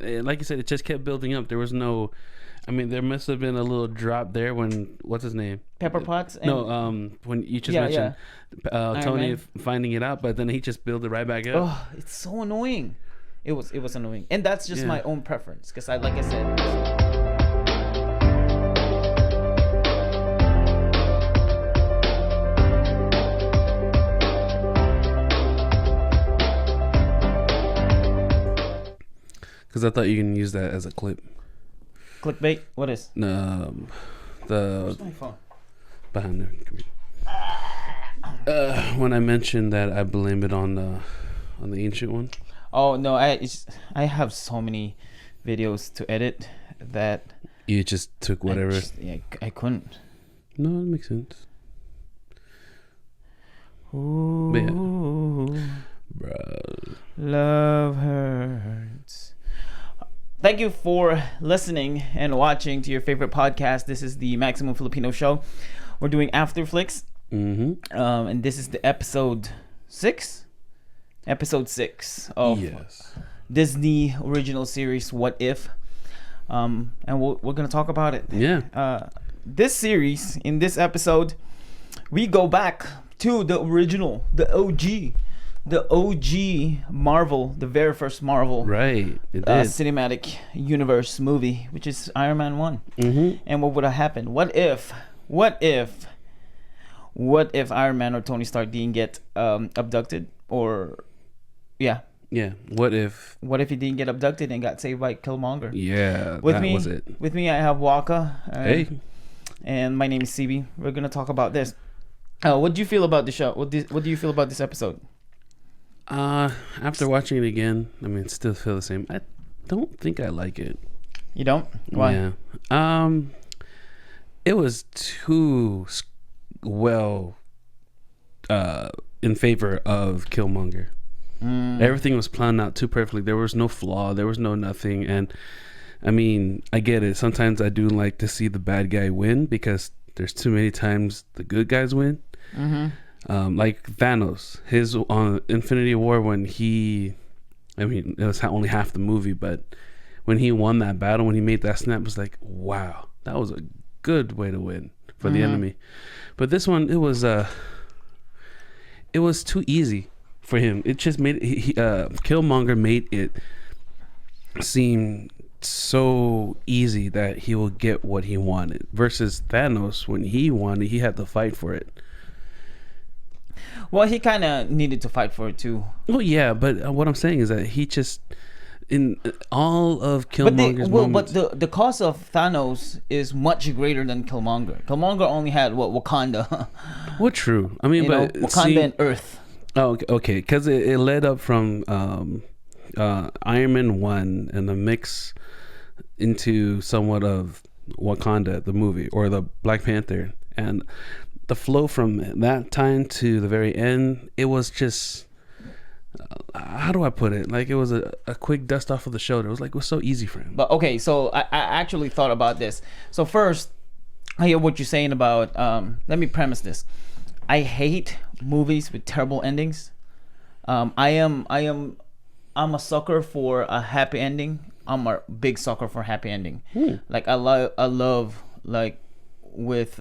like you said, it just kept building up. There was no, I mean, there must have been a little drop there when what's his name? Pepper Potts. When you just mentioned Tony finding it out, but then he just built it right back up. Oh, it's so annoying. It was annoying, and that's just my own preference because like I said. Because I thought you can use that as a clip. Clickbait? What is? Where's my phone? Behind the computer. When I mentioned that I blame it on the ancient one. Oh no, I have so many videos to edit that you just took whatever. I couldn't. No, it makes sense. Ooh, but yeah. Bro. Love hurts. Thank you for listening and watching to your favorite podcast. This is the Maximum Filipino Show. We're doing Afterflicks. Mm-hmm. And this is the episode 6? Episode 6 of Disney original series, What If? And we're going to talk about it. Yeah. This series, in this episode, we go back to the original, the OG Marvel, the very first Marvel cinematic universe movie, which is Iron Man 1. Mm-hmm. And what would have happened? What if Iron Man or Tony Stark didn't get abducted? Or what if he didn't get abducted and got saved by Killmonger? Was it. With me I have Wakka. Hey. And my name is CB. We're gonna talk about this. What do you feel about the show? What do you feel about this episode? After watching it again, I mean, still feel the same. I don't think I like it. You don't? Why? Yeah. It was too well in favor of Killmonger. Everything was planned out too perfectly. There was no flaw. There was no nothing. And I mean, I get it. Sometimes I do like to see the bad guy win because there's too many times the good guys win. Mm-hmm. Like Thanos, his on Infinity War it was only half the movie, but when he won that battle, when he made that snap, it was like, wow, that was a good way to win for the enemy. But this one, it was too easy for him. It just made Killmonger made it seem so easy that he will get what he wanted versus Thanos. When he wanted, he had to fight for it. Well, he kind of needed to fight for it too. Well, yeah, but what I'm saying is that he just, in all of Killmonger's moments... But the cost of Thanos is much greater than Killmonger. Killmonger only had, Wakanda. Well, true. I mean, Wakanda and Earth. Oh, okay. Because it led up from Iron Man 1 and the mix into somewhat of Wakanda, the movie, or the Black Panther. And the flow from that time to the very end, it was just, how do I put it? Like, it was a quick dust off of the shoulder. It was so easy for him. But okay, so I actually thought about this. So first, I hear what you're saying about, let me premise this. I hate movies with terrible endings. I'm a sucker for a happy ending. I'm a big sucker for happy ending. Like I love like with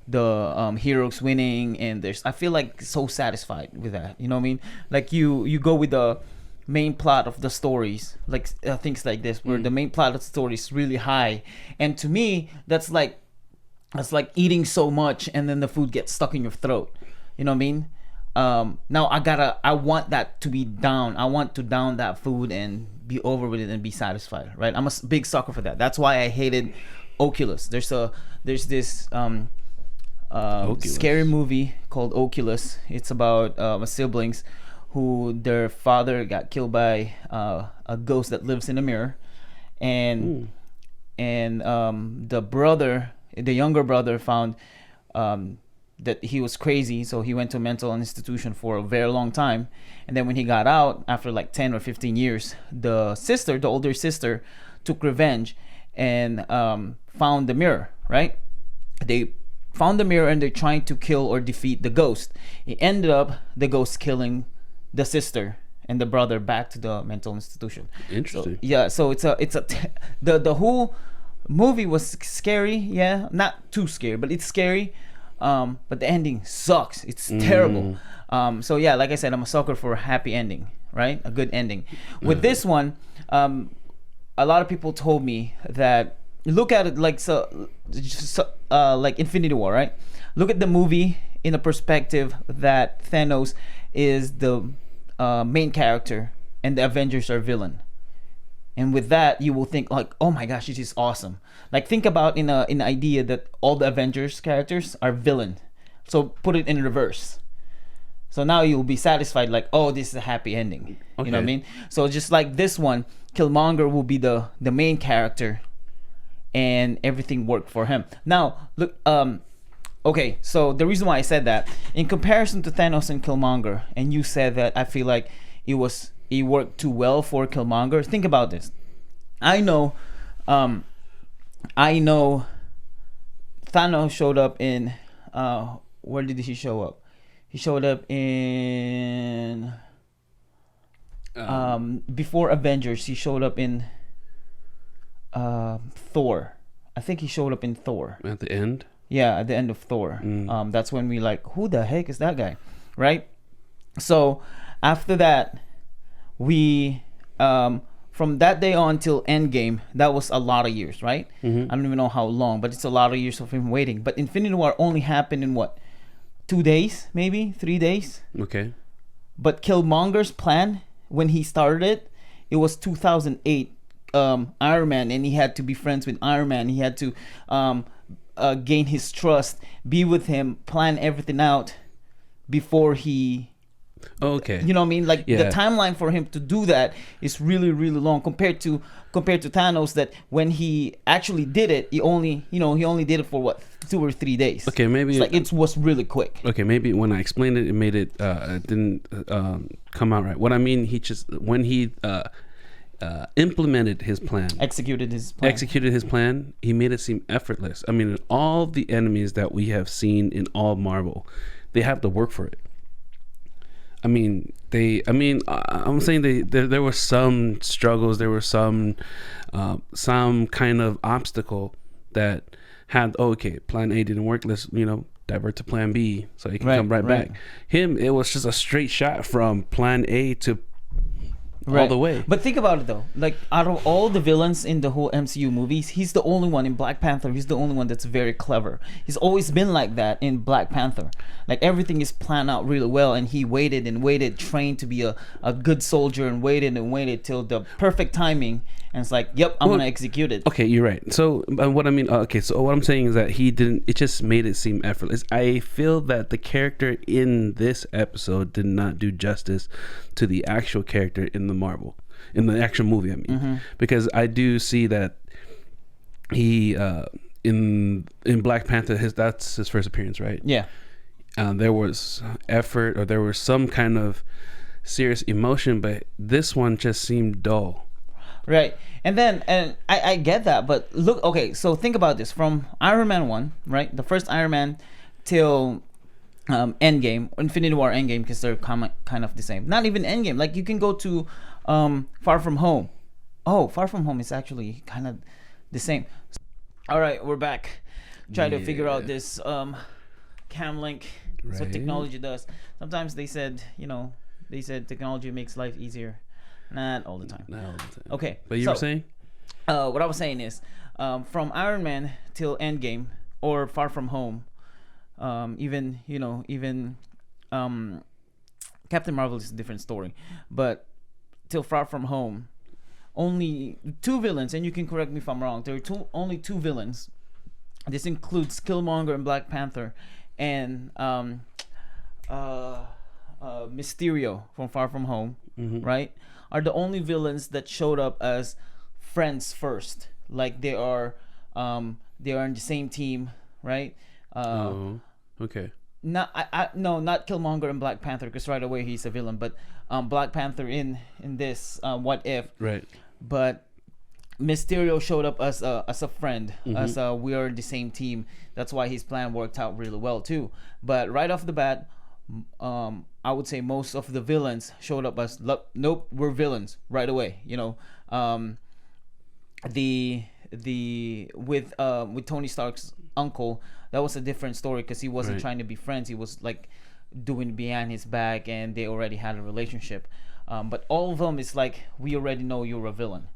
the heroes winning, and I feel like so satisfied with that. You know what I mean? Like you go with the main plot of the stories, like things like this, where the main plot of the story is really high, and to me that's like eating so much and then the food gets stuck in your throat. You know what I mean? Now I want that to be down. I want to down that food and be over with it and be satisfied, right? I'm a big sucker for that. That's why I hated Oculus. There's this scary movie called Oculus. It's about my who their father got killed by a ghost that lives in a mirror, and the younger brother found that he was crazy, so he went to a mental institution for a very long time. And then when he got out after like 10 or 15 years, the older sister took revenge and found the mirror, right? They found the mirror and they're trying to kill or defeat the ghost. It ended up the ghost killing the sister and the brother back to the mental institution. Interesting. So, yeah, so the whole movie was scary. Yeah, not too scary, but it's scary. But the ending sucks. It's terrible. So yeah, like I said, I'm a sucker for a happy ending, right? A good ending. With this one, a lot of people told me that look at it like like Infinity War, right? Look at the movie in a perspective that Thanos is the main character and the Avengers are villain. And with that, you will think like, oh my gosh, this is awesome. Like think about in an idea that all the Avengers characters are villain. So put it in reverse. So now you'll be satisfied like, oh, this is a happy ending. Okay. You know what I mean? So just like this one, Killmonger will be the main character and everything worked for him. Now, look, okay, so the reason why I said that, in comparison to Thanos and Killmonger, and you said that I feel like it worked too well for Killmonger. Think about this. I know Thanos showed up in where did he show up? He showed up in before Avengers. He showed up in Thor. I think he showed up in Thor. At the end? Yeah, at the end of Thor. That's when we like, who the heck is that guy? Right? So after that, we from that day on till Endgame, that was a lot of years, right? I don't even know how long, but it's a lot of years of him waiting. But Infinity War only happened in what? 2 days, maybe 3 days. Okay. But Killmonger's plan, when he started it was 2008 Iron Man, and he had to be friends with Iron Man. He had to gain his trust, be with him, plan everything out before he. Okay. You know what I mean? Like the timeline for him to do that is really, really long compared to Thanos. That when he actually did it, he only did it for what, 2 or 3 days. Okay, maybe it was really quick. Okay, maybe when I explained it, it made it didn't come out right. What I mean, when he implemented his plan, executed his plan, he made it seem effortless. I mean, all the enemies that we have seen in all Marvel, they have to work for it. I'm saying there were some struggles, there were some kind of obstacle that had, plan A didn't work, let's divert to plan B so he can come right back. It was just a straight shot from plan A to all the way. But think about it though, like out of all the villains in the whole MCU movies, he's the only one in Black Panther. He's the only one that's very clever. He's always been like that in Black Panther. Like everything is planned out really well, and he waited and waited, trained to be a good soldier, and waited till the perfect timing. And it's like, yep, I'm gonna execute it. Okay, you're right. So what I mean, so what I'm saying is that he didn't. It just made it seem effortless. I feel that the character in this episode did not do justice to the actual character in the actual movie. I mean, because I do see that he in Black Panther, that's his first appearance, right? Yeah. There was effort, or there was some kind of serious emotion, but this one just seemed dull. Right. And I get that, but look, okay, so think about this. From Iron Man 1, right? The first Iron Man till Endgame, Infinity War, Endgame, because they're kind of the same. Not even Endgame. Like you can go to Far From Home. Oh, Far From Home is actually kind of the same. All right, we're back. Try to figure out this cam link. That's what technology does. Sometimes they said technology makes life easier. Not all the time. Okay. But you were saying? What I was saying is, from Iron Man till Endgame or Far From Home, even Captain Marvel is a different story, but till Far From Home, only 2 villains, and you can correct me if I'm wrong. There are only 2 villains. This includes Killmonger and Black Panther, and Mysterio from Far From Home, right? Are the only villains that showed up as friends first, like they are in the same team, right? Okay. Not Killmonger and Black Panther, because right away he's a villain, but Black Panther in this What If, right? But Mysterio showed up as a friend, as we are the same team. That's why his plan worked out really well too. But right off the bat, I would say most of the villains showed up as nope, we're villains right away. With Tony Stark's uncle, that was a different story because he wasn't Right. trying to be friends. He was like doing behind his back, and they already had a relationship. But all of them is like, we already know you're a villain.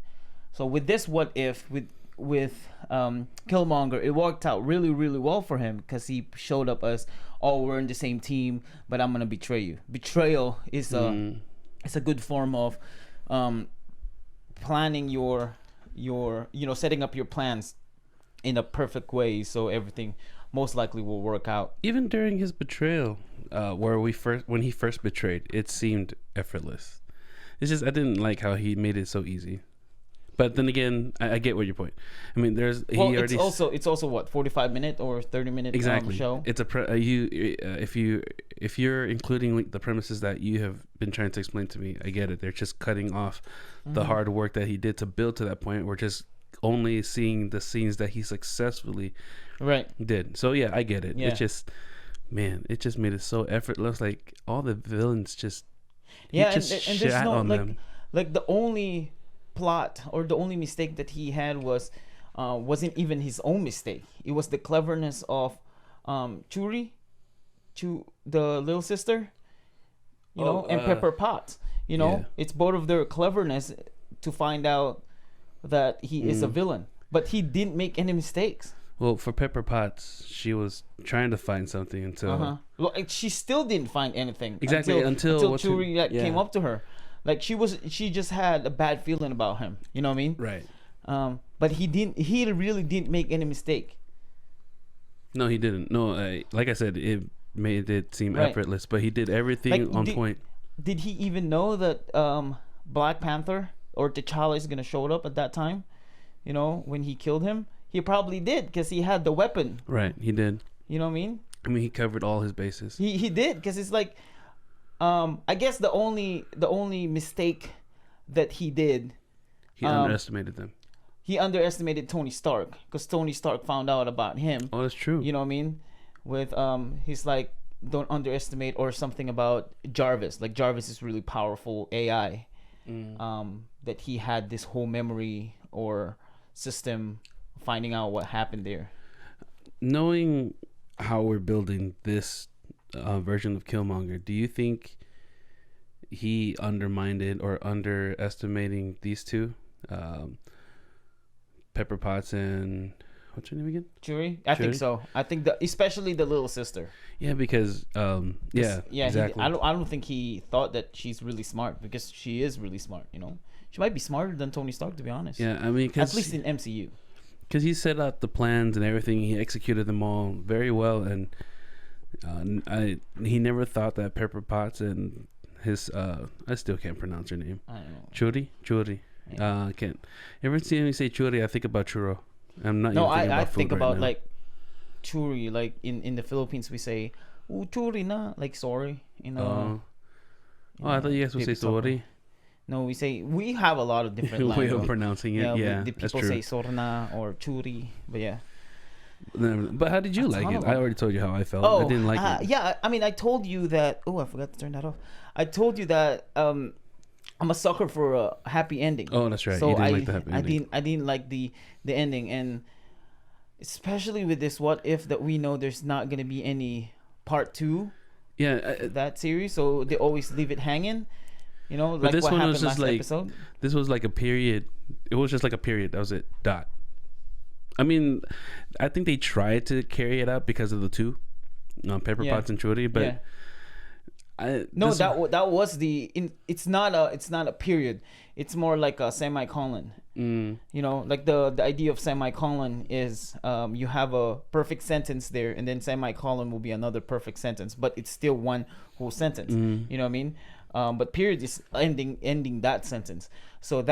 So with this, what if with Killmonger, it worked out really, really well for him because he showed up as, oh, we're in the same team, but I'm gonna betray you. Betrayal is it's a good form of planning your setting up your plans in a perfect way, so everything most likely will work out. Even during his betrayal, when he first betrayed, it seemed effortless. It's just I didn't like how he made it so easy. But then again, I get what your point. I mean, it's also what, 45-minute or 30-minute exactly show. It's if you're including like, the premises that you have been trying to explain to me, I get it. They're just cutting off the hard work that he did to build to that point. We're just only seeing the scenes that he successfully did. So yeah, I get it. Yeah. It's just, man, it just made it so effortless. Like all the villains just And shat there's no on them. like the only plot or the only mistake that he had wasn't even his own mistake. It was the cleverness of Churi, the little sister, and Pepper Potts. It's both of their cleverness to find out that he is a villain, but he didn't make any mistakes. Well, for Pepper Potts, she was trying to find something until Well, she still didn't find anything. Exactly, until Churi came up to her. Like she just had a bad feeling about him. You know what I mean? Right. But he really didn't make any mistake. No, he didn't. No, like I said, it made it seem effortless, but he did everything on point. Did he even know that Black Panther or T'Challa is gonna show up at that time? When he killed him, he probably did because he had the weapon. Right, he did. You know what I mean? I mean, he covered all his bases. He did because it's like, I guess the only mistake that he did, He underestimated them. he underestimated Tony Stark because Tony Stark found out about him. Oh, that's true. You know what I mean? With he's like, don't underestimate, or something about Jarvis. Like Jarvis is really powerful AI. That he had this whole memory or system, finding out what happened there. Knowing how we're building this version of Killmonger, do you think he undermined it or underestimating these two, Pepper Potts and what's her name again? Churi? I think so. I think especially the little sister. Yeah, because exactly. I don't think he thought that she's really smart, because she is really smart. She might be smarter than Tony Stark, to be honest. Yeah, I mean, at least in MCU. Because he set out the plans and everything, he executed them all very well, and he never thought that Pepper Potts and his I still can't pronounce her name. I don't know. Churi. Yeah. I can't. Every time you say Churi, I think about churro. I'm not. No, even thinking I about think food about right now. like churi. Like in the Philippines, we say churi na, like sorry. I thought you guys would say sorry. No, we have a lot of different way language. of pronouncing it. Yeah, the that's people true. say sorna or churi, but yeah. But how did you like it? I already told you how I felt. Oh, I didn't like it. Yeah, I mean, I told you that. Oh, I forgot to turn that off. I told you that I'm a sucker for a happy ending. Oh, that's right. So you didn't like the happy ending. I didn't like the ending, and especially with this what if that we know there's not gonna be any part 2. Yeah, that series, so they always leave it hanging. but like this what one happened was just last like episode. this was like a period. It was just like a period. That was it. Dot. I mean, I think they tried to carry it out because of the two, Pepper Potts and Churi, but. Yeah. That was it's not a period. It's more like a semicolon. Like the idea of semicolon is you have a perfect sentence there, and then semicolon will be another perfect sentence, but it's still one whole sentence. You know what I mean? But period is ending that sentence. So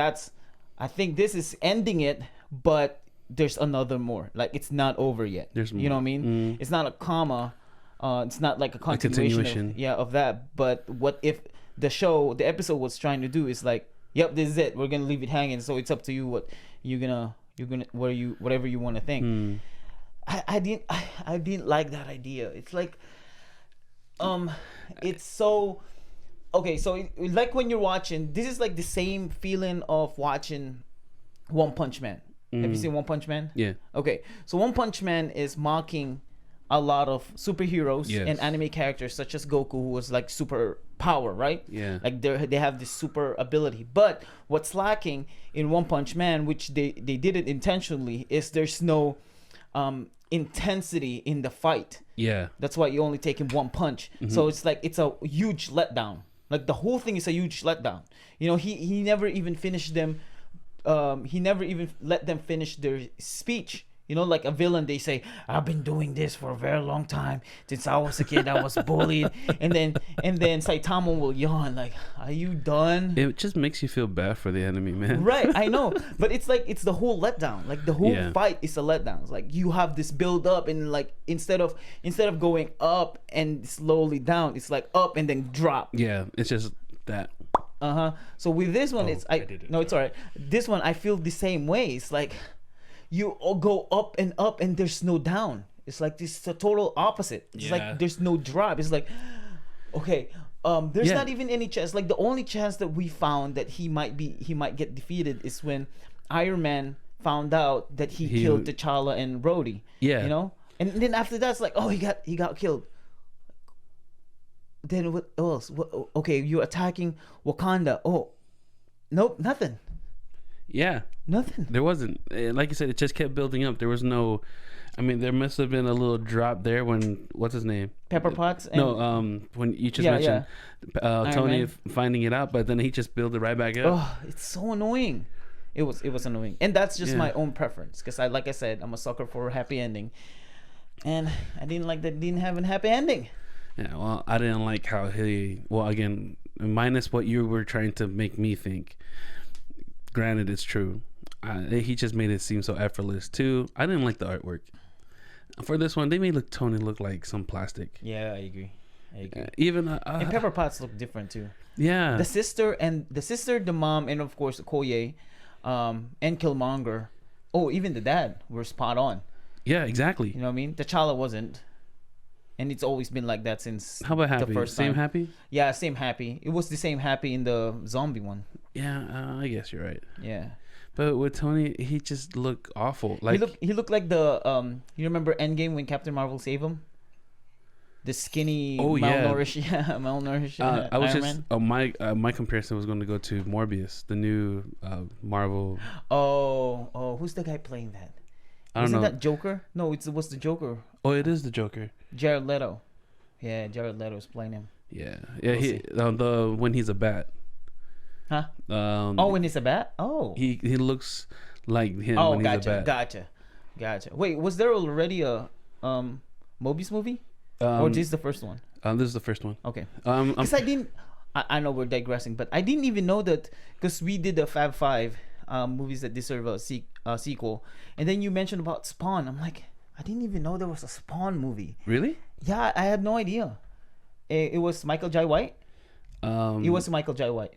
I think this is ending it, but there's another more. Like it's not over yet. There's more. You know what I mean? It's not a comma. It's not like a continuation. Of that. But what if the episode was trying to do is like, yep, this is it. We're gonna leave it hanging. So it's up to you what whatever you want to think. I didn't like that idea. It's like It's so okay. So like when you're watching, this is like the same feeling of watching One Punch Man. Have you seen One Punch Man? Yeah. Okay, so One Punch Man is mocking a lot of superheroes Yes. and anime characters such as Goku, who was like super power, right? Yeah. Like they have this super ability. But what's lacking in One Punch Man, which they did it intentionally, is there's no intensity in the fight. Yeah. That's why you only take him one punch. So it's like it's a huge letdown. Like the whole thing is a huge letdown. You know, he never even finished them. He never even let them finish their speech. You know, like a villain, they say, "I've been doing this for a very long time. Since I was a kid, I was bullied." and then Saitama will yawn, like, "Are you done?" It just makes you feel bad for the enemy, man. Right, I know, but it's like it's the whole letdown. Like the whole Yeah. fight is a letdown. It's like you have this build up, and like instead of going up and slowly down, it's like up and then drop. Yeah, it's just that. So with this one, it's I did it. no, it's alright. This one I feel the same way. It's like you all go up and there's no down. It's like this is a total opposite. It's Yeah. like there's no drop. It's like okay, there's Yeah. not even any chance. Like the only chance that we found that he might get defeated is when Iron Man found out that he killed T'Challa and Rhodey. Yeah. You know? And then after that it's like, oh, he got killed. Then what else? Okay, you're attacking Wakanda. Oh, nope, nothing. Yeah. Nothing. There wasn't, like you said, it just kept building up. There was no, I mean, there must have been a little drop there when, what's his name? Pepper Potts. And, No, when you just mentioned Tony Man. finding it out, but then he just built it right back up. Oh, it's so annoying. It was annoying, and that's just Yeah. my own preference. Because like I said, I'm a sucker for a happy ending, and I didn't like that. It didn't have a happy ending. Yeah, well, I didn't like how again, minus what you were trying to make me think. Granted, it's true. He just made it seem so effortless too. I didn't like the artwork. For this one, they made Tony look like some plastic. Yeah, I agree. Even And Pepper Potts look different too. yeah, The sister, the mom, and of course Okoye, and Killmonger. Oh, even the dad were spot on. yeah, exactly. You know what I mean? T'Challa wasn't, and it's always been like that since How about Happy? the first Same time. Happy? Yeah, same Happy. It was the same Happy in the zombie one. Yeah, I guess you're right. Yeah. But with Tony, he just looked awful. Like He looked like the you remember Endgame when Captain Marvel saved him? The skinny, malnourished, malnourished. I was Iron just Man. my comparison was going to go to Morbius, the new Marvel. Oh, who's the guy playing that? I don't know. That Joker? No, it was the Joker. Oh, it is the Joker. Jared Leto. Yeah, Jared Leto's playing him. Yeah. We'll He the when he's a bat. Huh? When he's a bat? Oh. He looks like him Oh, when he's a bat. Gotcha. Wait, was there already a Mobius movie? Or this is the first one? This is the first one. Okay. I'm Because I know we're digressing, but I didn't even know that because we did the Fab Five movies that deserve a sequel, and then you mentioned about Spawn. I'm like, I didn't even know there was a Spawn movie. Really? Yeah, I had no idea. It was Michael Jai White. It was Michael Jai White.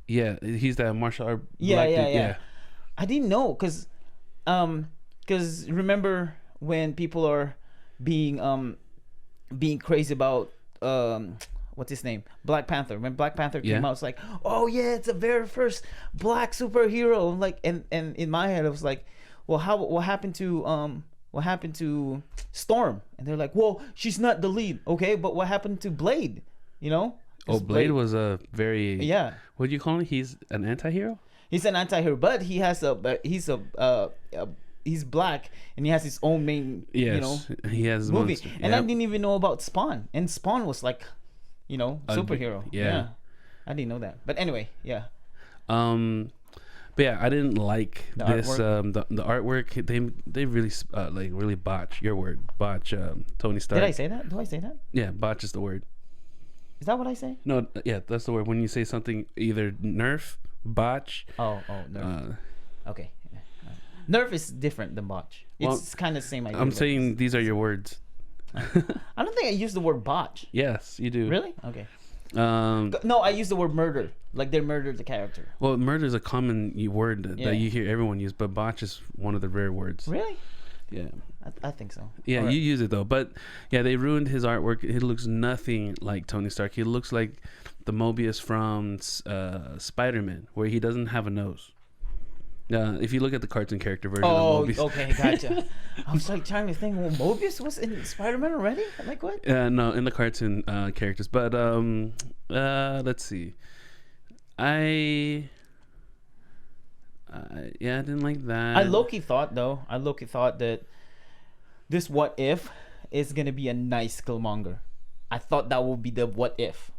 Yeah, he's that martial art. Yeah, black dude. yeah. I didn't know because remember when people are being crazy about what's his name, Black Panther. When Black Panther came out, it's like, oh yeah, it's the very first black superhero. Like, and in my head, I was like, well, what happened to Storm? And they're like, well, she's not the lead, okay, but what happened to Blade? You know? Oh, Blade was a very What do you call him? He's an anti-hero. He's an anti-hero, but he's black and he has his own main he has movie. monster. And I didn't even know about Spawn, and Spawn was like, superhero. Yeah. I didn't know that, but anyway, yeah. But yeah, I didn't like this. The artwork. They really really botch. Your word, botch. Tony Stark. Did I say that? Do I say that? Yeah, botch is the word. Is that what I say? No, yeah, that's the word. When you say something, either nerf, botch. Oh, nerf. Okay. Nerf is different than botch. It's kind of the same idea. I'm saying these are your words. I don't think I use the word botch. Yes, you do. Really? Okay. No, I use the word murder. Like they murdered the character. Well, murder is a common word that you hear everyone use, but botch is one of the rare words. Really? Yeah. I think so. Yeah, Alright. you use it though. But yeah, they ruined his artwork. He looks nothing like Tony Stark. He looks like the Mobius from Spider-Man, where he doesn't have a nose. If you look at the cartoon character version Oh, of Mobius. okay, gotcha. I was like trying to think. Well, Mobius was in Spider-Man already. Like what? No, in the cartoon characters. But let's see. I didn't like that. I low-key thought that this what if is gonna be a nice Killmonger. I thought that would be the what if.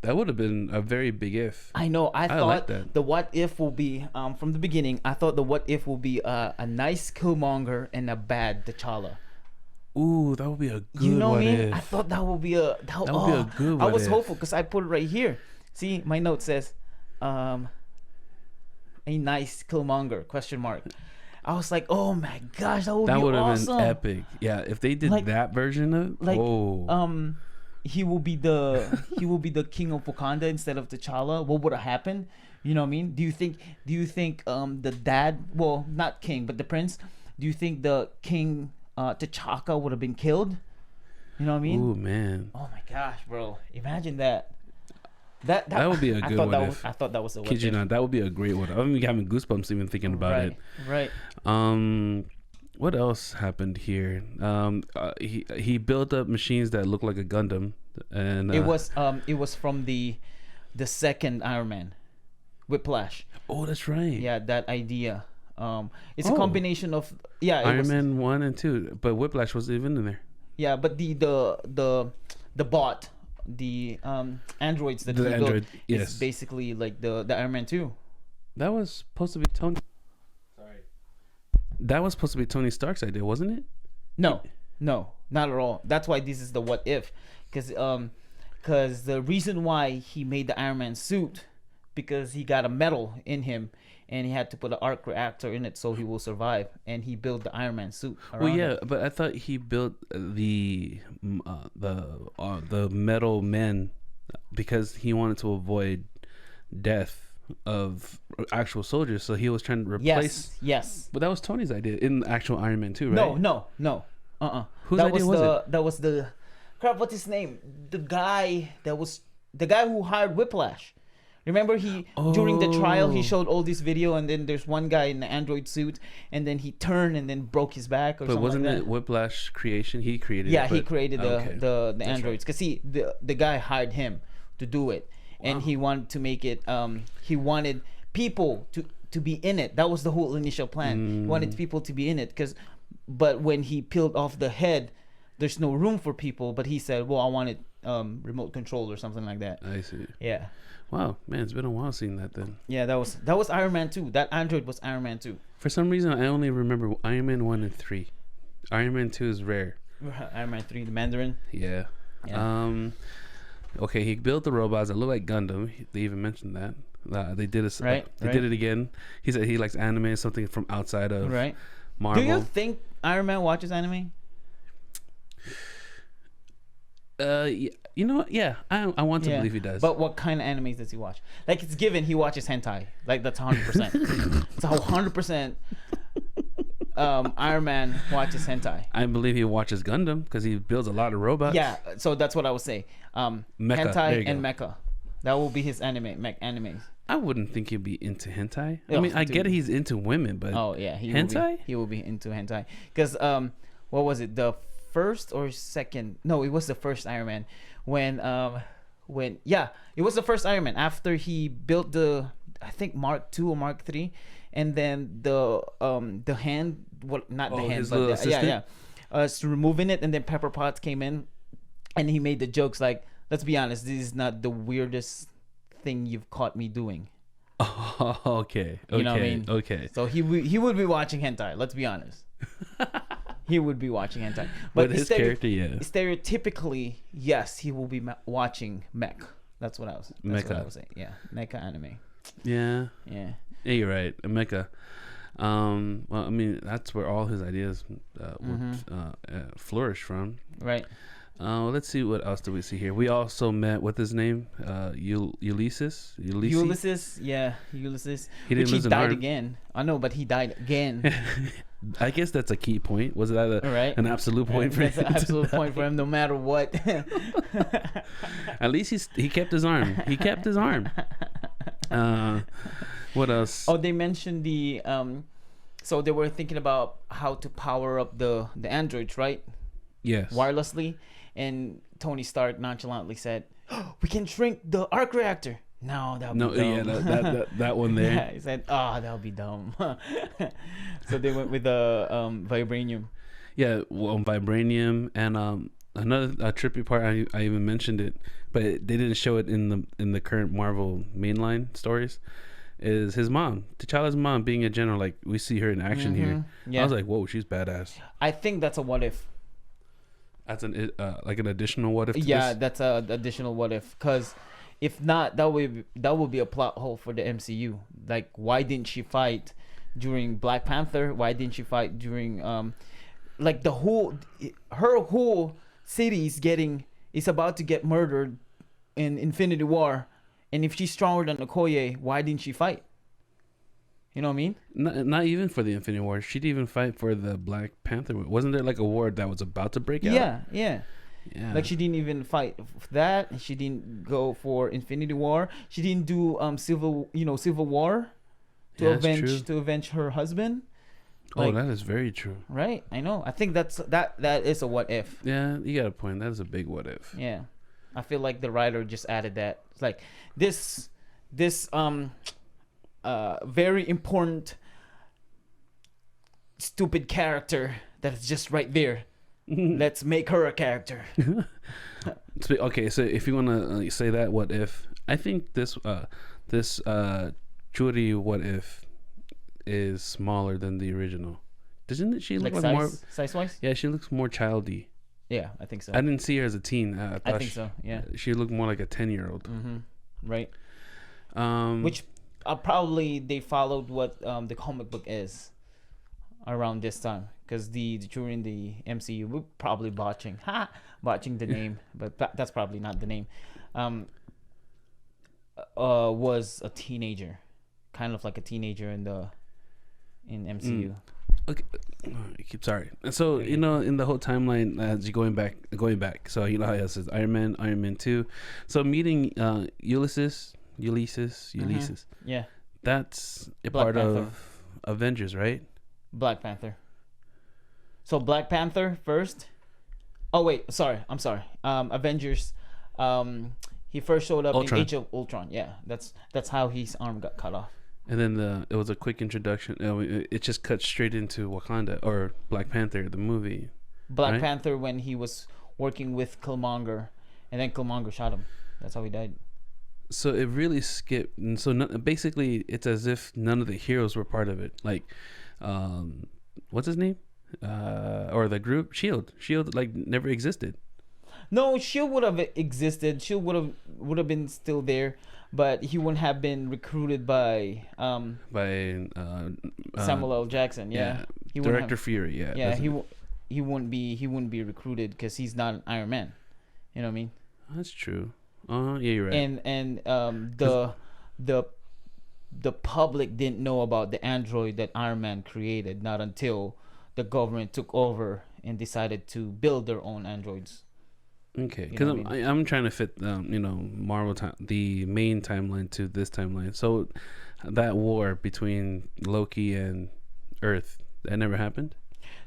That would have been a very big if. I know. I thought like that. the what if will be from the beginning. I thought the what if will be a nice Killmonger and a bad T'Challa. Ooh, that would be a good You know what I mean? if. I thought that would be a would be a good I what was if. hopeful because I put it right here. See, my note says, a nice Killmonger ? I was like, oh my gosh, that would be awesome. Been epic. Yeah, if they did Like- that version of he will be the king of Wakanda instead of T'Challa. What would have happened? You know what I mean? Do you think the dad, well, not king, but the prince, do you think the king T'Chaka would have been killed? You know what I mean? Ooh, man. Oh my gosh, bro. Imagine that. That would be a good what if. I thought that was a what Kid you if. not, that would be a great one. I'm having goosebumps even thinking about it. Right. What else happened here? He built up machines that look like a Gundam, and It was from the second Iron Man, Whiplash. oh, that's right. Yeah, that idea. It's a combination of Iron Man 1 and 2, but Whiplash was even in there. Yeah, but the bot, the androids that The he android, built yes. is basically like the Iron Man 2. That was supposed to be Tony. Sorry. That was supposed to be Tony Stark's idea, wasn't it? No, not at all. That's why this is the what if, because the reason why he made the Iron Man suit, because he got a metal in him and he had to put an arc reactor in it so he will survive, and he built the Iron Man suit around Well, yeah, it. but I thought he built the metal men because he wanted to avoid death of actual soldiers, so he was trying to replace. Yes. But that was Tony's idea in the actual Iron Man 2, right? No. Whose that idea was it? That was the crap. What's his name? The guy who hired Whiplash. Remember during the trial he showed all this video, and then there's one guy in the android suit, and then he turned and then broke his back or But something wasn't like that. it Whiplash creation? He created Yeah, it. he created Okay. the That's androids. Cause see, the guy hired him to do it, and he wanted to make it. He wanted people to be in it. That was the whole initial plan. He wanted people to be in it, but when he peeled off the head, there's no room for people. But he said, "Well, I want it remote control or something like that." I see. Yeah. Wow, man, it's been a while seeing that then. Yeah, that was Iron Man 2. That android was Iron Man 2. For some reason, I only remember Iron Man 1 and 3. Iron Man 2 is rare. Iron Man 3, the Mandarin. Yeah. Yeah. Okay, he built the robots that look like Gundam. They even mentioned that. They did it. Right, They right. did it again. He said he likes anime, something from outside of Right. Marvel. Do you think Iron Man watches anime? You know what? Yeah, I want to believe he does. But what kind of animes does he watch? Like, it's given he watches hentai. Like, that's 100%. It's 100%. Iron Man watches hentai. I believe he watches Gundam because he builds a lot of robots. Yeah, so that's what I would say. Mecha. There Hentai you and go. mecha. That will be his animes. I wouldn't think he'd be into hentai. I Oh, mean, I dude. get it, he's into women, but Oh yeah, hentai? He will be into hentai. Because what was it? The first or second? No, it was the first Iron Man. When it was the first Iron Man after he built I think Mark II or Mark III, and then the hand, well, not the hand, his but little assistant? so removing it, and then Pepper Potts came in, and he made the jokes like, let's be honest, this is not the weirdest thing you've caught me doing. Oh, okay. You know what I mean? Okay. So he would be watching hentai. Let's be honest. He would be watching hentai. But his character, yeah. Stereotypically, yes, he will be watching mech. That's what I was. That's what I was saying. Yeah, mecha anime. Yeah. Yeah. Yeah, you're right. A mecha. Well, I mean, that's where all his ideas would flourish from. Right. Let's see what else do we see here. We also met with his name, Ulysses. Ulysses, yeah, Ulysses. He didn't Which he lose an died arm. again. I know, but he died again. I guess that's a key point. Was that Right. an absolute point for That's him? an absolute point for him, no matter what. At least he kept his arm. He kept his arm. What else? Oh, they mentioned the so they were thinking about how to power up the androids, right? Yes. Wirelessly, and Tony Stark nonchalantly said, oh, "We can shrink the arc reactor." No, that would No, be dumb. yeah, that one there. Yeah, he said, "Oh, that would be dumb." So they went with the vibranium. Yeah, well, vibranium and another trippy part. I even mentioned it, but they didn't show it in the current Marvel mainline stories. Is his mom, T'Challa's mom, being a general? Like we see her in action here. Yeah. I was like, whoa, she's badass. I think that's a what if. That's an like an additional what if. To Yeah, this? that's a additional what if. Because if not, that would be a plot hole for the MCU. Like, why didn't she fight during Black Panther? Why didn't she fight during like her whole city is about to get murdered in Infinity War, and if she's stronger than Okoye, why didn't she fight? You know what I mean? Not even for the Infinity War. She'd even fight for the Black Panther. Wasn't there like a war that was about to break out? Yeah. Yeah. Like she didn't even fight for that. She didn't go for Infinity War. She didn't do Civil War Yeah, that's true. to avenge her husband. Oh, that is very true. Right? I know. I think that is a what if. Yeah, you got a point. That is a big what if. Yeah. I feel like the writer just added that. It's like this very important stupid character that is just right there. Let's make her a character. Okay, so if you want to say that what if, I think this Churi what if is smaller than the original. Doesn't she look like more size wise? Yeah, she looks more childy. Yeah, I think so. I didn't see her as a teen. I think so. Yeah, she looked more like a 10-year-old. Right. Which probably they followed what the comic book is around this time, because during the MCU we're probably botching the name, but that's probably not the name. Was a teenager, kind of like a teenager in MCU. Okay, sorry. So in the whole timeline, as you going back. So you know how it says Iron Man 2. So meeting Ulysses. Yeah, that's a Black part Panther. of Avengers, right? Black Panther. So Black Panther first. Oh wait, I'm sorry. Avengers. He first showed up Ultron. in Age of Ultron. Yeah, that's how his arm got cut off. And then it was a quick introduction. It just cut straight into Wakanda or Black Panther, the movie. Black right? Panther, when he was working with Killmonger, and then Killmonger shot him. That's how he died. So it really skipped. And so basically, it's as if none of the heroes were part of it. Like, what's his name? Or the group Shield. Shield like never existed. No, Shield would have existed. Shield would have been still there, but he wouldn't have been recruited by Samuel L. Jackson. Yeah, he Director Fury. Yeah, yeah. He wouldn't be recruited because he's not an Iron Man. You know what I mean? That's true. Yeah, you're right. And the public didn't know about the android that Iron Man created, not until the government took over and decided to build their own androids. Okay, because I'm trying to fit Marvel the main timeline to this timeline. So that war between Loki and Earth, that never happened.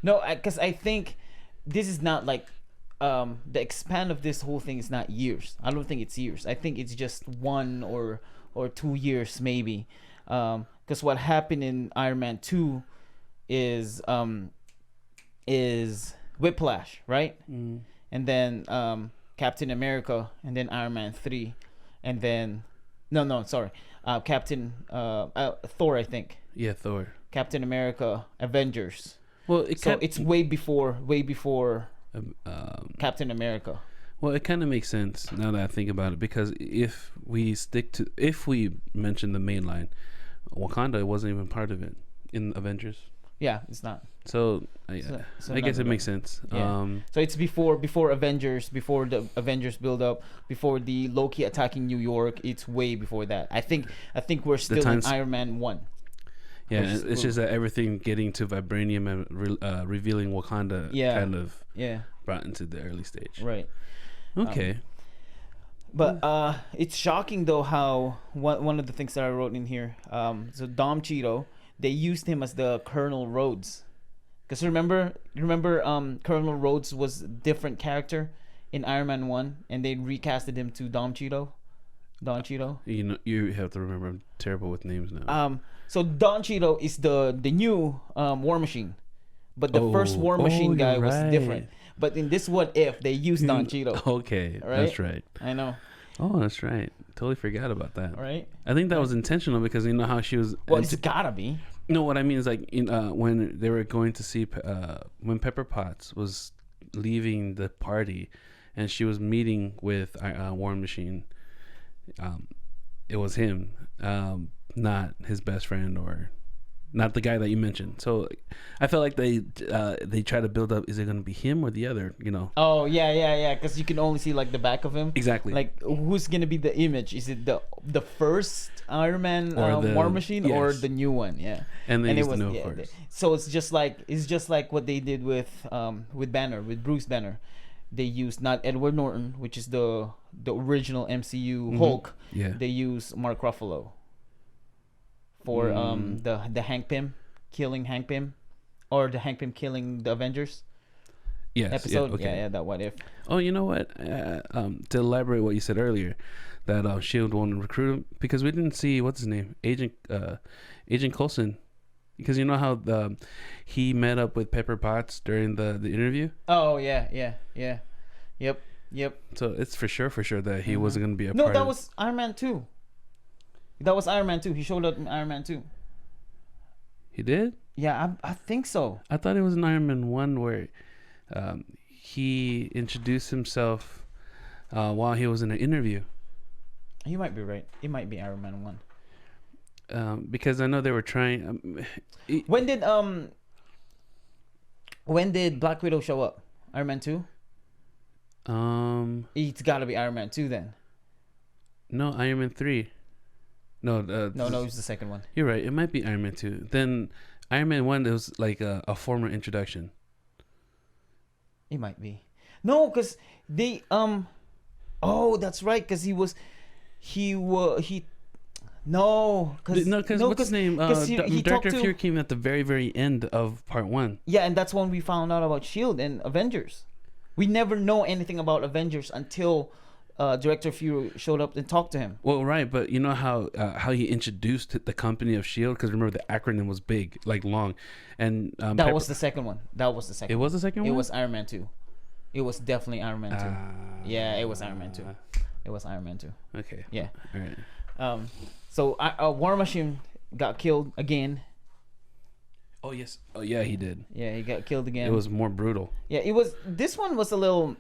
No, because I think this is not like the expand of this whole thing is not years. I don't think it's years. I think it's just 1 or 2 years maybe. Because what happened in Iron Man 2 is Whiplash, right? And then Captain America, and then Iron Man 3, and then Captain Thor, I think. Yeah, Thor. Captain America, Avengers. Well, it's way before Captain America. Well, it kind of makes sense now that I think about it, because if we mention the main line, Wakanda wasn't even part of it in Avengers. Yeah, it's not. So, So I guess it not makes sense. Yeah. So it's before Avengers, before the Avengers build up, before the Loki attacking New York. It's way before that. I think we're still in Iron Man 1. Yeah, it's just that everything getting to vibranium and revealing Wakanda kind of brought into the early stage. Right. Okay. But it's shocking though how one of the things that I wrote in here. So Dom Cheeto, they used him as the Colonel Rhodes. Because remember, Colonel Rhodes was a different character in Iron Man 1, and they recasted him to Dom Cheeto. Don Cheeto. You know, you have to remember, I'm terrible with names now. So Don Cheeto is the new War Machine, but the first War Machine guy was different. But in this What If, they used Don Cheeto. Okay, right? That's right. I know. Oh, that's right. Totally forgot about that. Right. I think that was intentional because you know how she was. Well, it's gotta be. No, what I mean is like when they were going to see when Pepper Potts was leaving the party, and she was meeting with War Machine. It was him, not his best friend or not the guy that you mentioned. So I felt like they try to build up. Is it going to be him or the other? You know? Oh yeah. Because you can only see like the back of him. Exactly. Like who's going to be the image? Is it the first Iron Man War Machine or the new one? Yeah. And it was of course. So it's just like what they did with Banner, with Bruce Banner. They used not Edward Norton, which is the original MCU Hulk. Yeah. They used Mark Ruffalo for the Hank Pym killing Hank Pym, or the Hank Pym killing the Avengers. Yes, episode. Yeah, okay. Yeah, that What If. Oh, you know what? To elaborate what you said earlier, that Shield won't recruit him because we didn't see what's his name, Agent Coulson. Because you know how he met up with Pepper Potts during the interview? Oh, yeah. Yep. So it's for sure that he wasn't going to be a part No, of that was Iron Man 2. That was Iron Man 2. He showed up in Iron Man 2. He did? Yeah, I think so. I thought it was in Iron Man 1 where he introduced himself while he was in an interview. You might be right. It might be Iron Man 1. Because I know they were trying. When did Black Widow show up? Iron Man 2. It's got to be Iron Man 2 then. No, Iron Man 3. No, it was the second one. You're right. It might be Iron Man 2. Then Iron Man 1, it was like a former introduction. It might be. No, because they Oh, that's right. Because because what's his name? Director Fury came at the very, very end of part 1. Yeah, and that's when we found out about S.H.I.E.L.D. and Avengers. We never know anything about Avengers until Director Fury showed up and talked to him. Well, right, but you know how he introduced the company of S.H.I.E.L.D.? Because remember, the acronym was big, like long. And that was the second one. It was the second one? It was Iron Man 2. It was definitely Iron Man 2. Yeah, it was Iron Man 2. It was Iron Man 2. Okay. Yeah. All right. So War Machine got killed again. Oh yes. Oh yeah, he did. Yeah, he got killed again. It was more brutal. Yeah, it was. This one was a little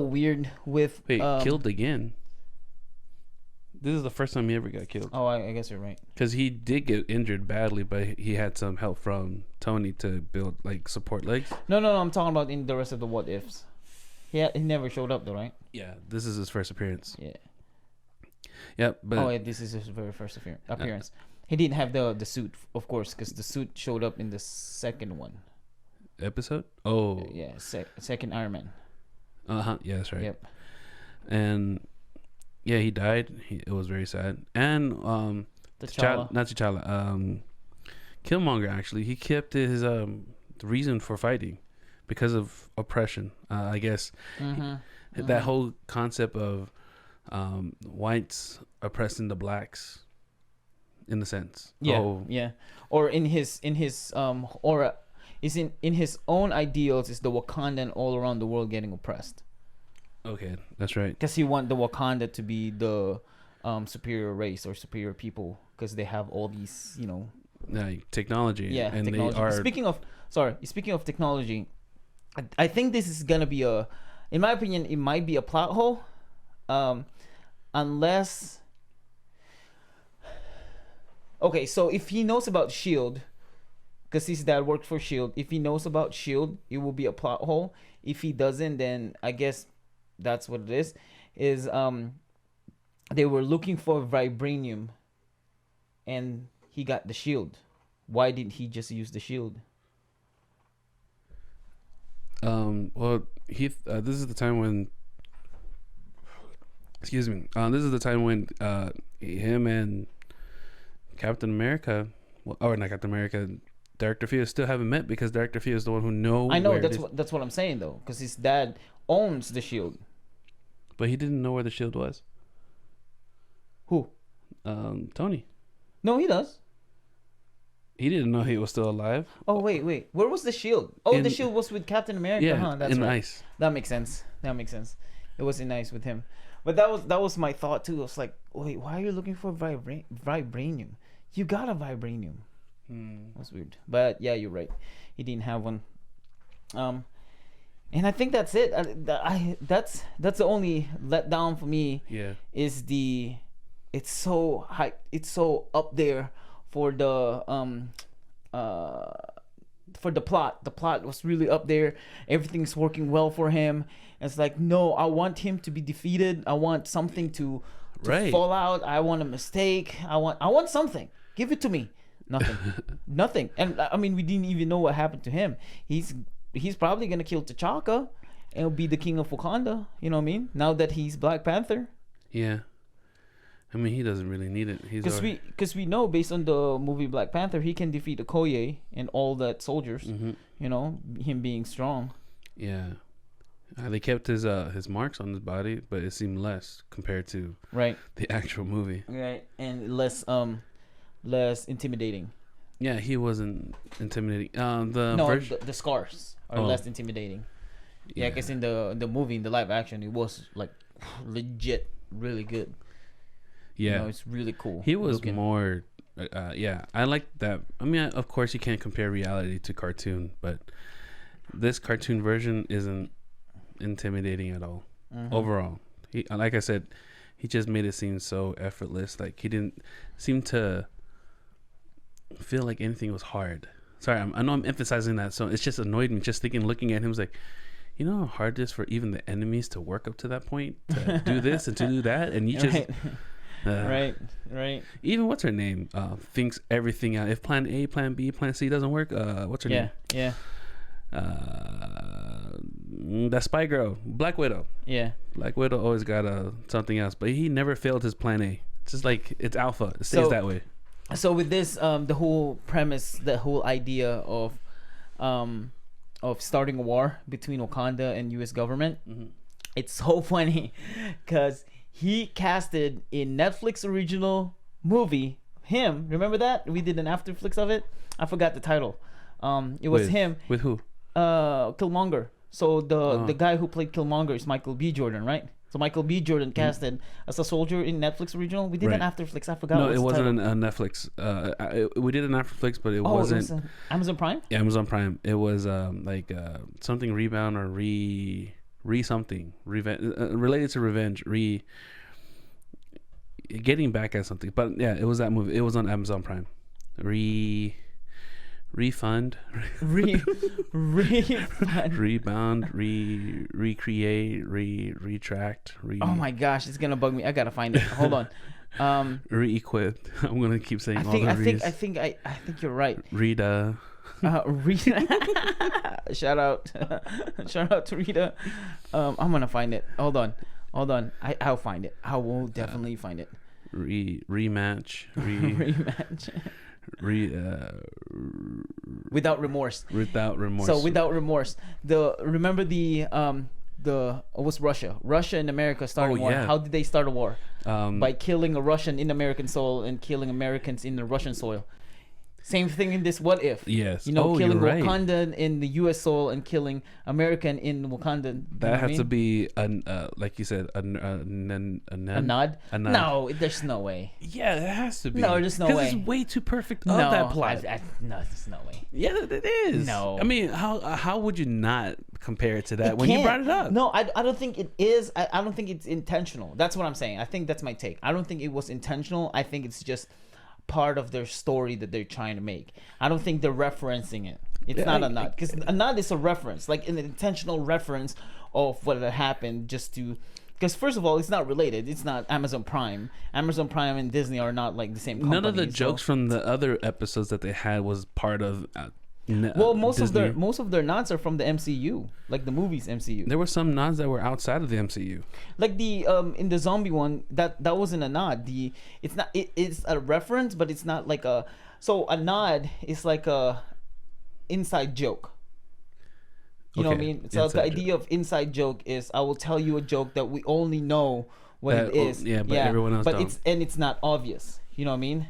weird with. Wait, killed again? This is the first time he ever got killed. Oh, I guess you're right. Because he did get injured badly, but he had some help from Tony to build support legs. No. I'm talking about in the rest of the What Ifs. He never showed up though, right? Yeah, this is his first appearance. Yeah. Yep, but this is his very first appearance. He didn't have the suit, of course, because the suit showed up in the second one. Episode? Oh. Yeah, second Iron Man. Yeah, that's right. Yep. And yeah, he died. It was very sad. And T'Challa. Not T'Challa. Killmonger actually, he kept his reason for fighting because of oppression. I guess that whole concept of whites oppressing the blacks, in a sense. Yeah. Or in his aura, in his own ideals is the Wakandan all around the world getting oppressed. Okay, that's right. Because he want the Wakanda to be the superior race or superior people because they have all these, technology. Yeah, and technology. They are... Speaking of technology, I think this is gonna be in my opinion, it might be a plot hole, unless. Okay, so if he knows about S.H.I.E.L.D., because his dad works for Shield. If he knows about Shield, it will be a plot hole. If he doesn't, then I guess that's what it is. They were looking for vibranium, and he got the shield. Why didn't he just use the shield? Well, this is the time when. Excuse me. This is the time when him and Captain America, or not Captain America, Director Fia still haven't met, because Director Fia is the one who knows. I know, that's what I'm saying though, because his dad owns the shield. But he didn't know where the shield was. Who? Tony. No, he does. He didn't know he was still alive. Oh wait, where was the shield? Oh, the shield was with Captain America. Yeah, huh? That's in right. ice. That makes sense. It was in ice with him. But that was my thought too. I was like, wait, why are you looking for vibranium? You got a vibranium. That's weird. But yeah, you're right. He didn't have one. And I think that's it. That's the only letdown for me. Yeah. Is it's so high. It's so up there for the plot. The plot was really up there. Everything's working well for him. It's like, no, I want him to be defeated. I want something to fall out. I want a mistake. I want something. Give it to me. Nothing. Nothing. And I mean, we didn't even know what happened to him. He's probably gonna kill T'Chaka and be the king of Wakanda. You know what I mean? Now that he's Black Panther. Yeah. I mean, he doesn't really need it. Because we know, based on the movie Black Panther, he can defeat Okoye and all that soldiers. Mm-hmm. You know, him being strong. Yeah. They kept his marks on his body, but it seemed less compared to the actual movie. Right, and less intimidating. Yeah, he wasn't intimidating. The scars are less intimidating. Yeah, because in the movie, in the live action, it was like legit, really good. Yeah, you know, it's really cool. He was more. I like that. I mean, of course, you can't compare reality to cartoon, but this cartoon version isn't intimidating at all. Mm-hmm. Overall, like I said, he just made it seem so effortless. Like, he didn't seem to feel like anything was hard. Sorry, I know I'm emphasizing that, so it's just annoyed me just looking at him. Was like, you know how hard it is for even the enemies to work up to that point, to do this and to do that, and you just right. Even what's her name thinks everything out. If plan A, plan B, plan C doesn't work, what's her name? Yeah. That spy girl, Black Widow. Yeah, Black Widow always got something else, but he never failed his plan A. It's just like, it's alpha. It stays that way. So with this, the whole premise, the whole idea of starting a war between Wakanda and U.S. government, it's so funny because he casted in Netflix original movie him. Remember that we did an Afterflicks of it? I forgot the title. It was him with who? Killmonger. So the guy who played Killmonger is Michael B. Jordan, right? So Michael B. Jordan casted as a soldier in Netflix original. We did an Afterflicks. I forgot. No, it wasn't a Netflix. We did an Afterflicks, but it wasn't. It was Amazon Prime. Yeah, Amazon Prime. It was something rebound or something related to revenge. Getting back at something. But yeah, it was that movie. It was on Amazon Prime. Refund, refund, rebound, recreate, retract. Oh my gosh, it's gonna bug me. I gotta find it. Hold on. Re-equip. I'm gonna keep saying all the I think you're right. Rita. Rita. Shout out to Rita. I'm gonna find it. Hold on. I'll find it. I will definitely find it. Rematch. Rematch. Without remorse. So without remorse. Remember it was Russia and America started a war. How did they start a war? By killing a Russian in American soil and killing Americans in the Russian soil. Same thing in this What If. Yes. Killing Wakanda in the U.S. soil and killing American in Wakanda. That has to be, like you said, a nod? No, there's no way. Yeah, it has to be. No, there's no way. Because it's way too perfect of that plot. No, there's no way. Yeah, it is. No. I mean, how would you not compare it to that when you brought it up? No, I don't think it is. I don't think it's intentional. That's what I'm saying. I think that's my take. I don't think it was intentional. I think it's just part of their story that they're trying to make. I don't think they're referencing it. It's not a nod, because a nod is a reference, like an intentional reference of what had happened, just to. Because first of all, it's not related. It's not Amazon Prime. Amazon Prime and Disney are not like the same company. None of the jokes from the other episodes that they had was part of. Well, most Disney. of their nods are from the MCU, like the movies MCU. There were some nods that were outside of the MCU. Like the in the zombie one, that wasn't a nod. It's a reference, but it's not like a. So a nod is like a inside joke. You know what I mean? So the idea of inside joke is I will tell you a joke that we only know what it is. Yeah, but everyone else don't. It's not obvious. You know what I mean?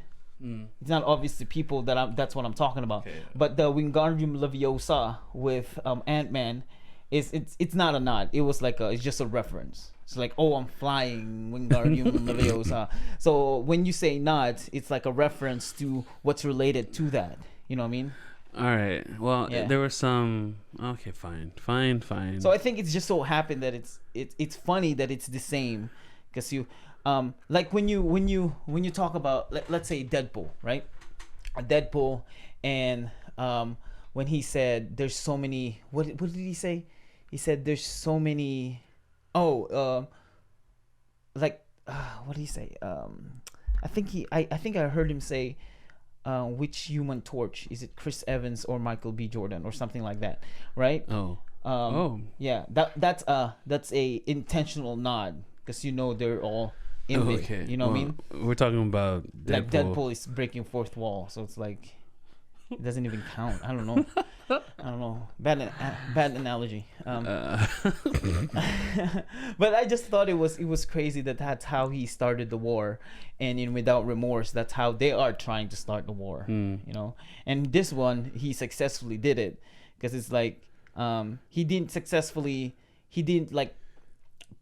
It's not obvious to people that's what I'm talking about. Okay. But the Wingardium Leviosa with Ant-Man it's not a nod. It was like it's just a reference. It's like, oh, I'm flying Wingardium Leviosa. So when you say nod, it's like a reference to what's related to that. You know what I mean? All right. Well, there were some. Okay, fine. So I think it's just so happened that it's funny that it's the same, because you like when you talk about let's say Deadpool, right? Deadpool, and when he said there's so many. What did he say? He said there's so many. What did he say? I think I heard him say. Which Human Torch is it? Chris Evans or Michael B. Jordan or something like that, right? Yeah, that's a intentional nod, because they're all in it. Okay. You know what I mean? We're talking about Deadpool. Like Deadpool is breaking fourth wall, so it's like it doesn't even count. I don't know. Bad analogy. But I just thought it was crazy that's how he started the war, and in Without Remorse, that's how they are trying to start the war. You know, and this one he successfully did it, because it's like he didn't like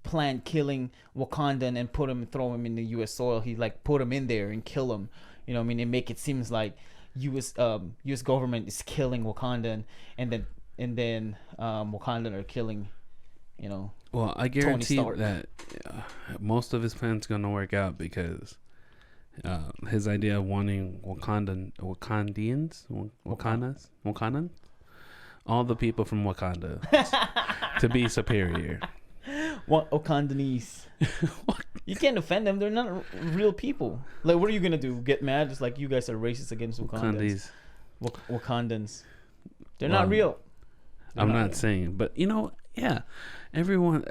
plan killing Wakandan and throw him in the U.S. soil. He like put him in there and kill him. You know what I mean? And make it seems like U.S. government is killing Wakandan, and then Wakandan are killing, Well, I guarantee that most of his plans gonna work out, because his idea of wanting Wakandans, all the people from Wakanda to be superior. What Wakandanese? You can't offend them. They're not real people. Like, what are you gonna do? Get mad? It's like you guys are racist against Wakandans. Wakandans. They're not real. I'm not saying, but yeah, everyone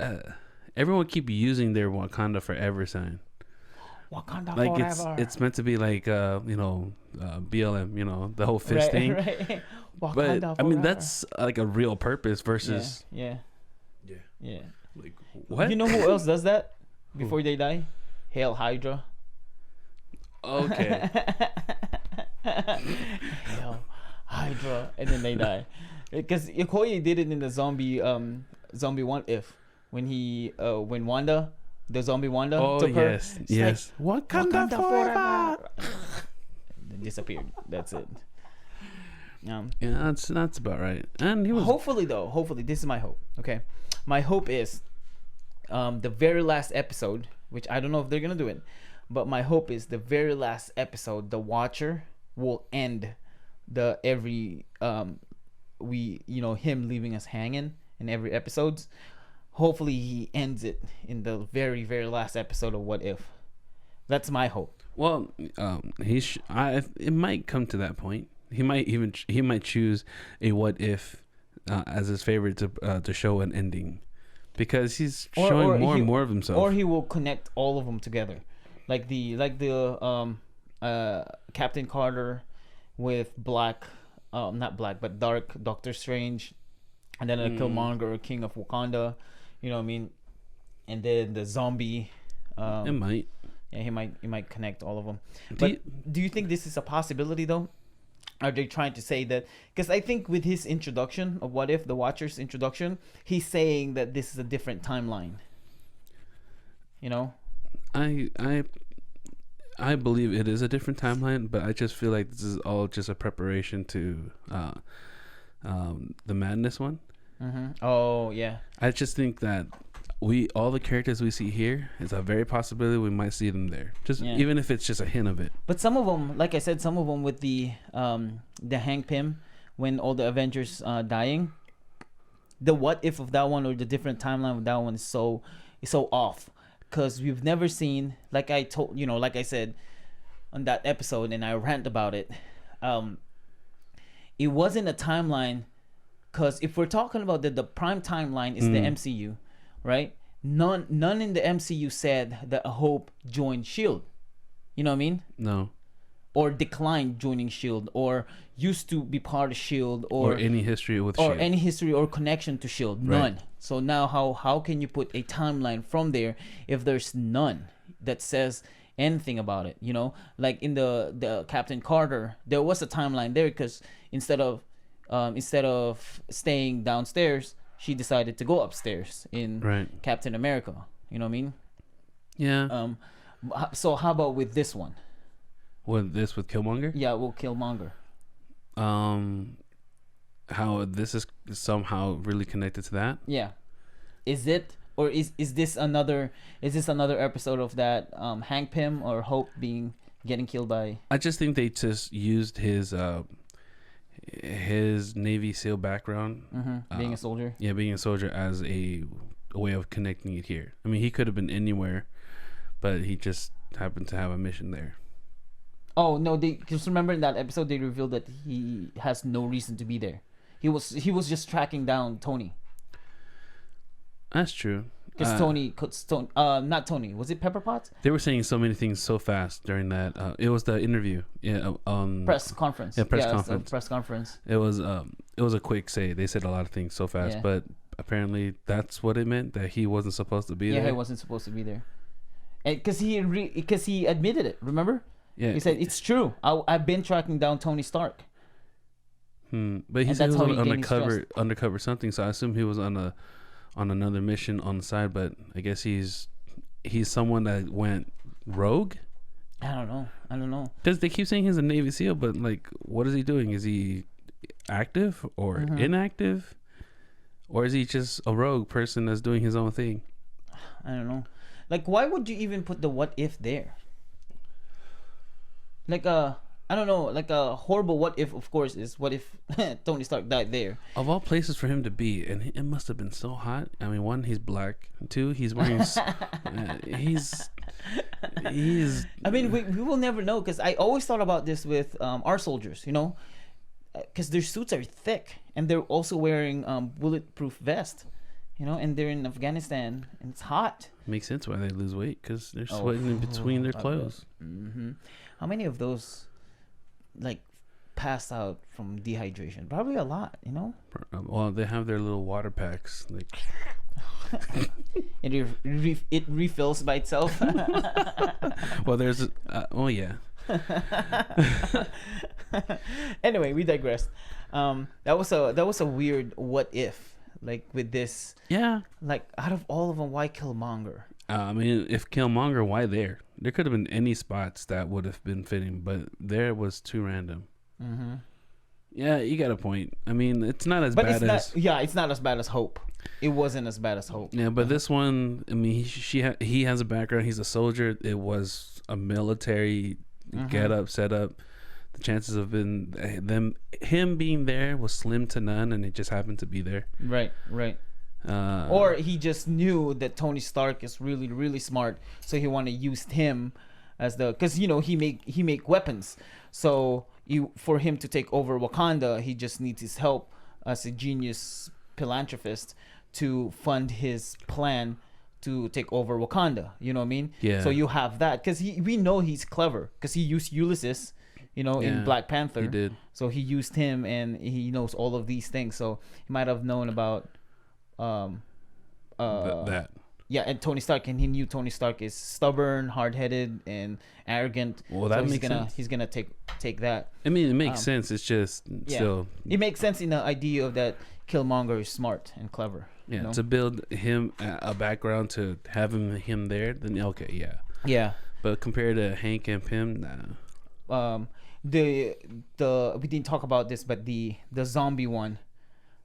keep using their Wakanda forever sign. Wakanda like forever. It's meant to be like BLM, the whole fist thing. Right. But I mean, that's like a real purpose versus yeah. Like, what? You know who else does that before they die? Hail Hydra. Okay. Hail Hydra, and then they die. Because Okoye did it in the zombie What If, when Wanda, the zombie Wanda, took her. Yes. Like, Wakanda forever. Then disappeared. That's it. Yeah, that's about right. And he was hopefully this is my hope. Okay, my hope is the very last episode, which I don't know if they're gonna do it, but my hope is the very last episode, the Watcher will end him leaving us hanging in every episodes. Hopefully he ends it in the very, very last episode of What If. That's my hope. Well, it might come to that point. He might choose a What If as his favorite to show an ending, because he's showing more and more of himself. Or he will connect all of them together, like the Captain Carter with Dark Doctor Strange, and then a Killmonger, King of Wakanda. You know what I mean? And then the zombie. It might. Yeah, he might connect all of them. Do you think this is a possibility though? Are they trying to say that? Because I think with his introduction of What If, the Watcher's introduction, he's saying that this is a different timeline. I believe it is a different timeline, but I just feel like this is all just a preparation to the Madness one. Mm-hmm. Oh yeah. I just think that all the characters we see here is a very possibility we might see them there. Just even if it's just a hint of it. But some of them, like I said, some of them with the Hank Pym when all the Avengers dying. The what if of that one or the different timeline of that one is so off, because we've never seen, like I told, like I said on that episode, and I rant about it. It wasn't a timeline, because if we're talking about the prime timeline is the MCU, right? None in the MCU said that Hope joined Shield. You know what I mean? No. Or declined joining Shield, or used to be part of Shield, or any history with Shield, or any history or connection to Shield. None. Right. So now how can you put a timeline from there if there's none that says anything about it? Like in the Captain Carter, there was a timeline there, because instead of staying downstairs, she decided to go upstairs in Captain America. You know what I mean? Yeah. So how about with this one? With Killmonger? Yeah, well, Killmonger. How this is somehow really connected to that? Yeah. Is it, or is this another episode of that Hank Pym or Hope getting killed by? I just think they just used his Navy SEAL background, being a soldier. Yeah, being a soldier as a way of connecting it here. I mean, he could have been anywhere, but he just happened to have a mission there. Oh no! Just remember in that episode they revealed that he has no reason to be there. He was just tracking down Tony. That's true. Because not Tony. Was it Pepper Potts? They were saying so many things so fast during that. It was the interview. Yeah. Press conference. Yeah, press conference. Press conference. It was a quick say. They said a lot of things so fast, but apparently that's what it meant, that he wasn't supposed to be there. Yeah, he wasn't supposed to be there. Because he admitted it. Remember? Yeah. He said it's true. I've been tracking down Tony Stark. But he said he was undercover something. So I assume he was on another mission on the side. But I guess he's someone that went rogue. I don't know. Because they keep saying he's a Navy SEAL, but like, what is he doing? Is he active or inactive, or is he just a rogue person that's doing his own thing? I don't know. Like, why would you even put the what if there? Like I don't know, like a horrible what if, of course, is what if Tony Stark died there. Of all places for him to be, and it must have been so hot. I mean, one, he's black. Two, he's wearing. he's. I mean, we will never know, because I always thought about this with our soldiers, because their suits are thick, and they're also wearing bulletproof vest, and they're in Afghanistan and it's hot. Makes sense why they lose weight, because they're sweating in between their clothes. How many of those like pass out from dehydration? Probably a lot, Well, they have their little water packs, like it refills by itself. Well, there's yeah. Anyway, we digressed. That was a weird what if, like, with this. Yeah, like, out of all of them, why Killmonger? I mean, if Killmonger, why there? There could have been any spots that would have been fitting, but there was too random. Yeah, you got a point. I mean, it's not as bad as... Yeah, it's not as bad as Hope. It wasn't as bad as Hope. Yeah, but this one, I mean, he has a background. He's a soldier. It was a military get-up, set-up. The chances of him being there was slim to none, and it just happened to be there. Right. Or he just knew that Tony Stark is really, really smart, so he wanted to use him as because he make weapons. So for him to take over Wakanda, he just needs his help as a genius philanthropist to fund his plan to take over Wakanda. You know what I mean? Yeah. So you have that, because we know he's clever, because he used Ulysses, in Black Panther. He did. So he used him, and he knows all of these things. So he might have known about that. Yeah, and Tony Stark, and he knew Tony Stark is stubborn, hard-headed, and arrogant. Well, that makes sense. He's gonna take that. I mean, it makes sense. It's just still. It makes sense in the idea of that Killmonger is smart and clever. Yeah, to build him a background, to have him there, then okay, yeah. Yeah. But compared to Hank and Pym, nah. We didn't talk about this, but the zombie one,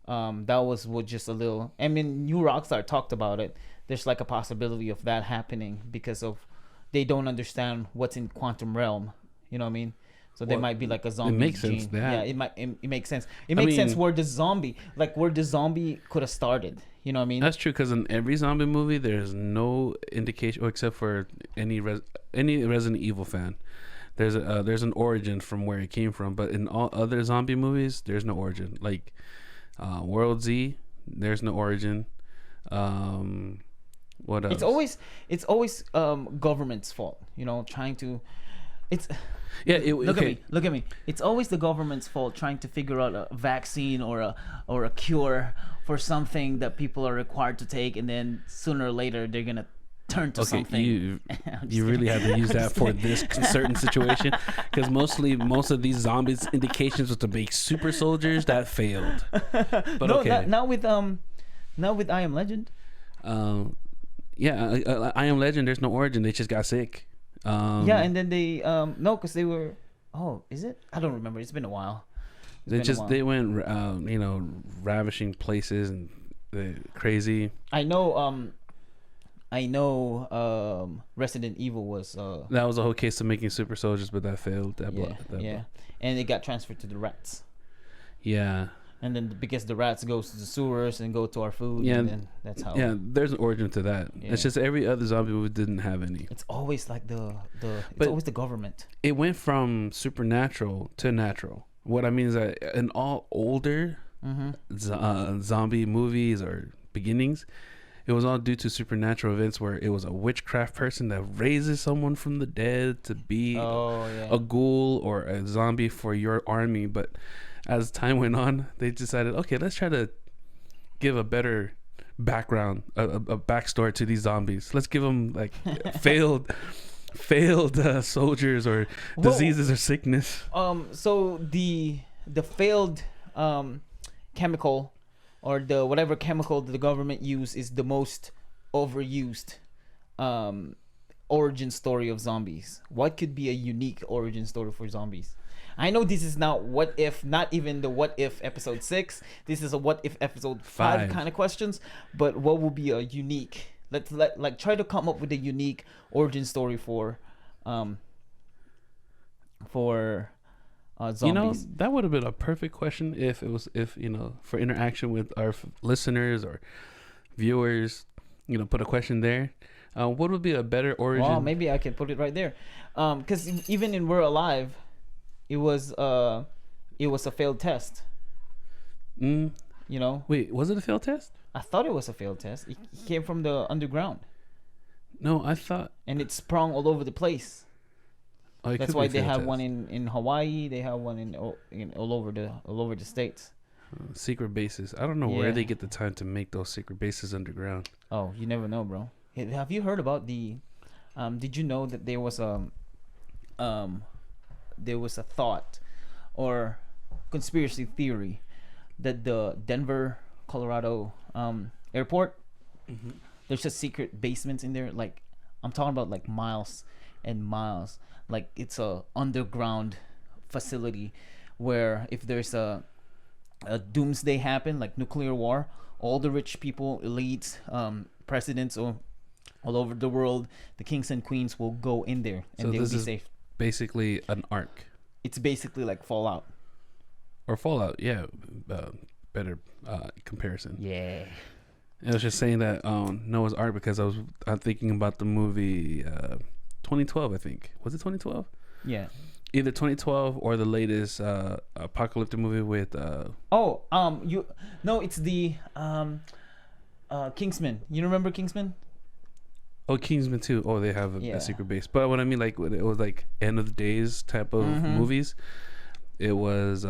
That was what just a little. I mean, New Rockstar talked about it. There's like a possibility of that happening because of they don't understand what's in quantum realm. You know what I mean? So there Well, might be like a zombie makes gene. sense that- Yeah, it makes sense. It makes sense mean- where the zombie could have started. You know what I mean? That's true, because in every zombie movie, there's no indication, except for any Resident Evil fan. There's an origin from where it came from, but in all other zombie movies, there's no origin. Like World Z, there's no origin. What else? It's always government's fault. You know, trying to. It's look at me. It's always the government's fault trying to figure out a vaccine or a cure for something that people are required to take, and then sooner or later they're gonna turn to something. You really have to use that for this certain situation, because most of these zombies indications was to make super soldiers that failed. But no, okay, not with I Am Legend. I Am Legend. There's no origin. They just got sick. And then they no, because they were. Oh, is it? I don't remember. It's been a while. They went ravishing places and crazy. I know Resident Evil was That was a whole case of making super soldiers, but that failed. And it got transferred to the rats. Yeah. And then because the rats goes to the sewers and go to our food, and then that's how. Yeah, there's an origin to that. Yeah. It's just every other zombie movie didn't have any. It's always like But always the government. It went from supernatural to natural. What I mean is that in all older zombie movies or beginnings, it was all due to supernatural events where it was a witchcraft person that raises someone from the dead to be a ghoul or a zombie for your army. But as time went on, they decided, okay, let's try to give a better background, a backstory to these zombies. Let's give them like failed soldiers or diseases or sickness. So the failed chemical or the whatever chemical that the government use is the most overused origin story of zombies. What could be a unique origin story for zombies? I know this is not what if, not even the what if episode 6. This is a what if episode 5 kind of questions. But what will be a unique? Let's try to come up with a unique origin story for zombies. You know, that would have been a perfect question if for interaction with our listeners or viewers. Put a question there. What would be a better origin? Well, maybe I can put it right there. Because even in We're Alive, it was a failed test. Wait, was it a failed test? I thought it was a failed test. It came from the underground. No, I thought. And it sprung all over the place. Oh, that's why they have one in Hawaii. They have one in all over the states. Secret bases. I don't know where they get the time to make those secret bases underground. Oh, you never know, bro. Have you heard about the? Did you know that there was a thought or conspiracy theory that the Denver, Colorado airport, there's just secret basements in there. Like, I'm talking about like miles and miles. Like, it's a underground facility where if there's a doomsday happen, like nuclear war, all the rich people, elites, presidents all over the world, the kings and queens will go in there and they'll be safe. Basically an ark. It's basically like Fallout. Or Fallout, yeah. Better comparison. Yeah. I was just saying that Noah's Ark because I'm thinking about the movie 2012, I think. Was it 2012? Yeah. Either 2012 or the latest apocalyptic movie with it's the Kingsman. You remember Kingsman? Oh, Kingsman 2. Oh, they have a secret base. But what I mean, like, it was like end of the days type of movies. It was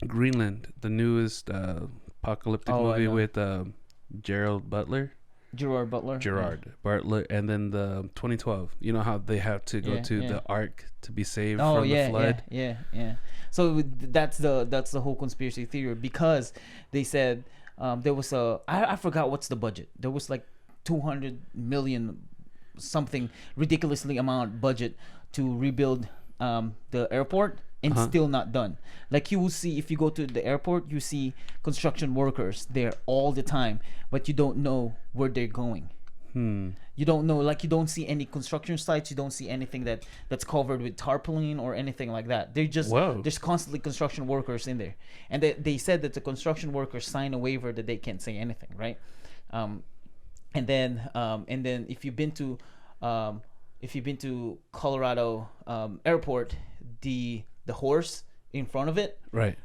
Greenland, the newest apocalyptic movie with Gerard Butler, and then the 2012. You know how they have to go to the Ark to be saved from the flood. Yeah. So that's the whole conspiracy theory, because they said there was I forgot what's the budget. There was like 200 million something ridiculously amount budget to rebuild the airport, and still not done. Like you will see, if you go to the airport, you see construction workers there all the time, but you don't know where they're going. You don't know, like you don't see any construction sites, you don't see anything that's covered with tarpaulin or anything like that. They're just there's constantly construction workers in there, and they said that the construction workers sign a waiver that they can't say anything, right? And then if you've been to Colorado airport, the horse in front of it, right,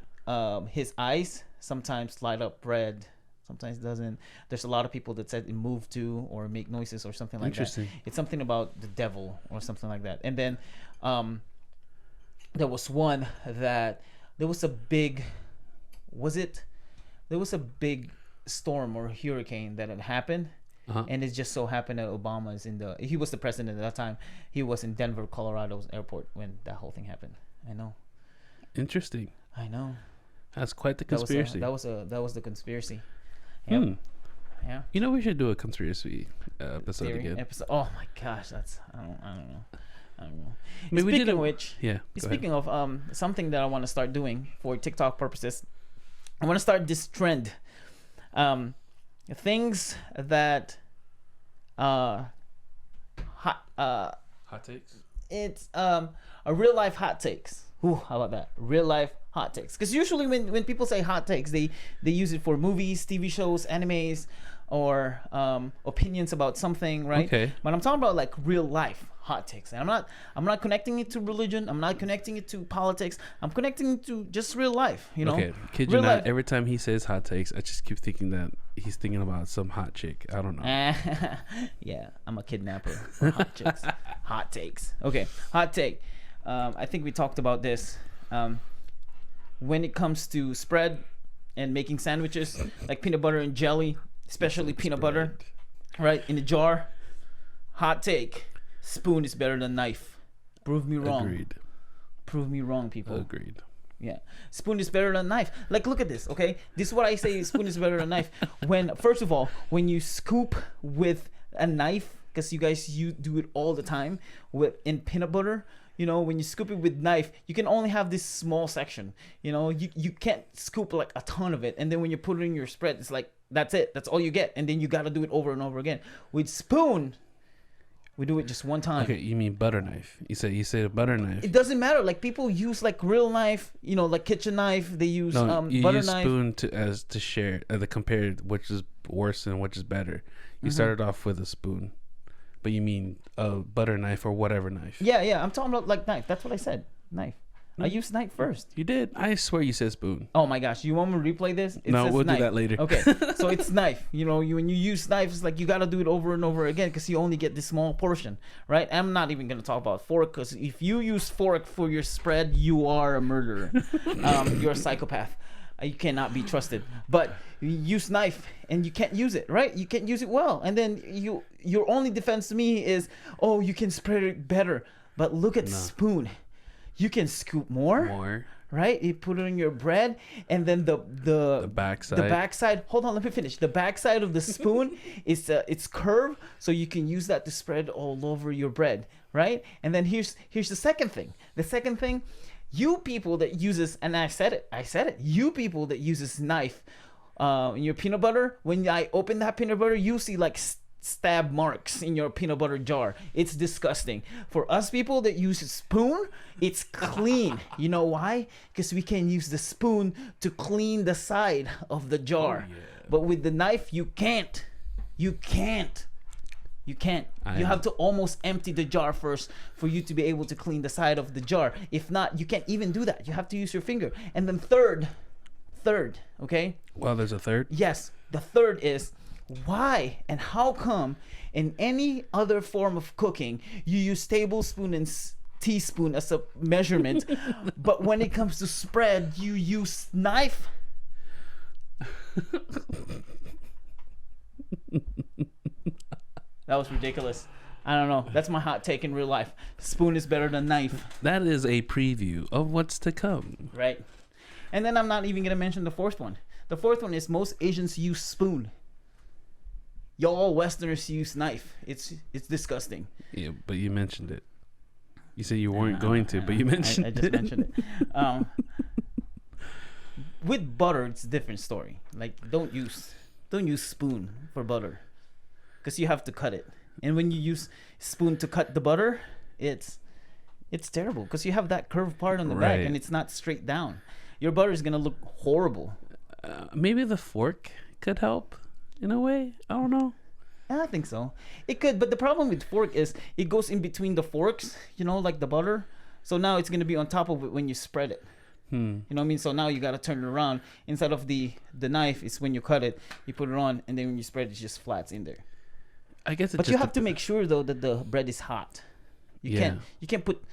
his eyes sometimes light up red, sometimes doesn't. There's a lot of people that said it moved to or make noises or something like that. It's something about the devil or something like that. And then there was one that there was a big storm or hurricane that had happened. And it just so happened that Obama is he was the president at that time. He was in Denver, Colorado's airport when that whole thing happened. I know. Interesting. I know. That's quite the conspiracy. That was the conspiracy. Yep. Yeah. You know, we should do a conspiracy episode again. Oh my gosh, that's I don't know. I mean, Speaking of something that I want to start doing for TikTok purposes, I want to start this trend. Things that hot takes. It's a real life hot takes. Ooh, how about that? Real life hot takes. Because usually when people say hot takes, they use it for movies, TV shows, animes, or opinions about something, right? Okay. But I'm talking about like real life hot takes. And I'm not connecting it to religion. I'm not connecting it to politics. I'm connecting it to just real life, you know? Okay. Kid you not, every time he says hot takes, I just keep thinking that he's thinking about some hot chick. I don't know. Yeah, I'm a kidnapper for hot chicks. Hot takes. Okay, hot take. I think we talked about this. When it comes to spread and making sandwiches, like peanut butter and jelly, especially peanut butter, right, in a jar. Hot take. Spoon is better than knife. Prove me wrong. Agreed. Prove me wrong, people. Agreed. Yeah. Spoon is better than knife. Like, look at this, okay? This is what I say, spoon is better than knife. First of all, when you scoop with a knife, because you do it all the time in peanut butter, you know, when you scoop it with knife, you can only have this small section. You know, you can't scoop like a ton of it. And then when you put it in your spread, it's like, that's it. That's all you get. And then you got to do it over and over again. With spoon, we do it just one time. Okay, you mean butter knife. You said a butter knife. It doesn't matter. Like people use like real knife, you know, like kitchen knife. They use you butter use knife. Spoon to share, the compared which is worse and which is better. You started off with a spoon. But you mean a butter knife or whatever knife? Yeah. I'm talking about like knife. That's what I said. Knife. I used knife first. You did? I swear you said spoon. Oh my gosh. You want me to replay this? No, we'll knife. do that later. Okay. So it's knife. You know, when you use knife, it's like you got to do it over and over again because you only get this small portion, right? I'm not even going to talk about fork because if you use fork for your spread, you are a murderer. You're a psychopath. You cannot be trusted. But you use knife and you can't use it, right? You can't use it well. And then your only defense to me is, oh, you can spread it better. But look at spoon. You can scoop more, right? You put it on your bread, and then the backside. Hold on, let me finish. The backside of the spoon is it's curved, so you can use that to spread all over your bread, right? And then here's the second thing. The second thing, you people that uses, and I said it. You people that uses knife in your peanut butter. When I open that peanut butter, you see like stab marks in your peanut butter jar. It's disgusting. For us people that use a spoon, it's clean. You know why? Because we can use the spoon to clean the side of the jar. Oh, yeah. But with the knife, you can't. You have to almost empty the jar first for you to be able to clean the side of the jar. If not, you can't even do that. You have to use your finger. And then third, okay? Well, there's a third? Yes. The third is, why and how come in any other form of cooking you use tablespoon and teaspoon as a measurement, but when it comes to spread you use knife? That was ridiculous. I don't know. That's my hot take in real life. Spoon is better than knife. That is a preview of what's to come. Right. And then I'm not even going to mention the fourth one. The fourth one is most Asians use spoon. Y'all Westerners use knife. It's disgusting. Yeah, but you mentioned it. You said you weren't going to, but you mentioned I just mentioned it. With butter, it's a different story. Like, don't use spoon for butter, because you have to cut it. And when you use spoon to cut the butter, it's terrible, because you have that curved part on the back, and it's not straight down. Your butter is gonna look horrible. Maybe the fork could help in a way. I don't know. I think so. It could, but the problem with fork is it goes in between the forks, like the butter. So now it's going to be on top of it when you spread it. You know what I mean? So now you got to turn it around. Instead of the knife, is when you cut it, you put it on, and then when you spread it, just flats in there. I guess But you have to make sure, though, that the bread is hot. You can't put...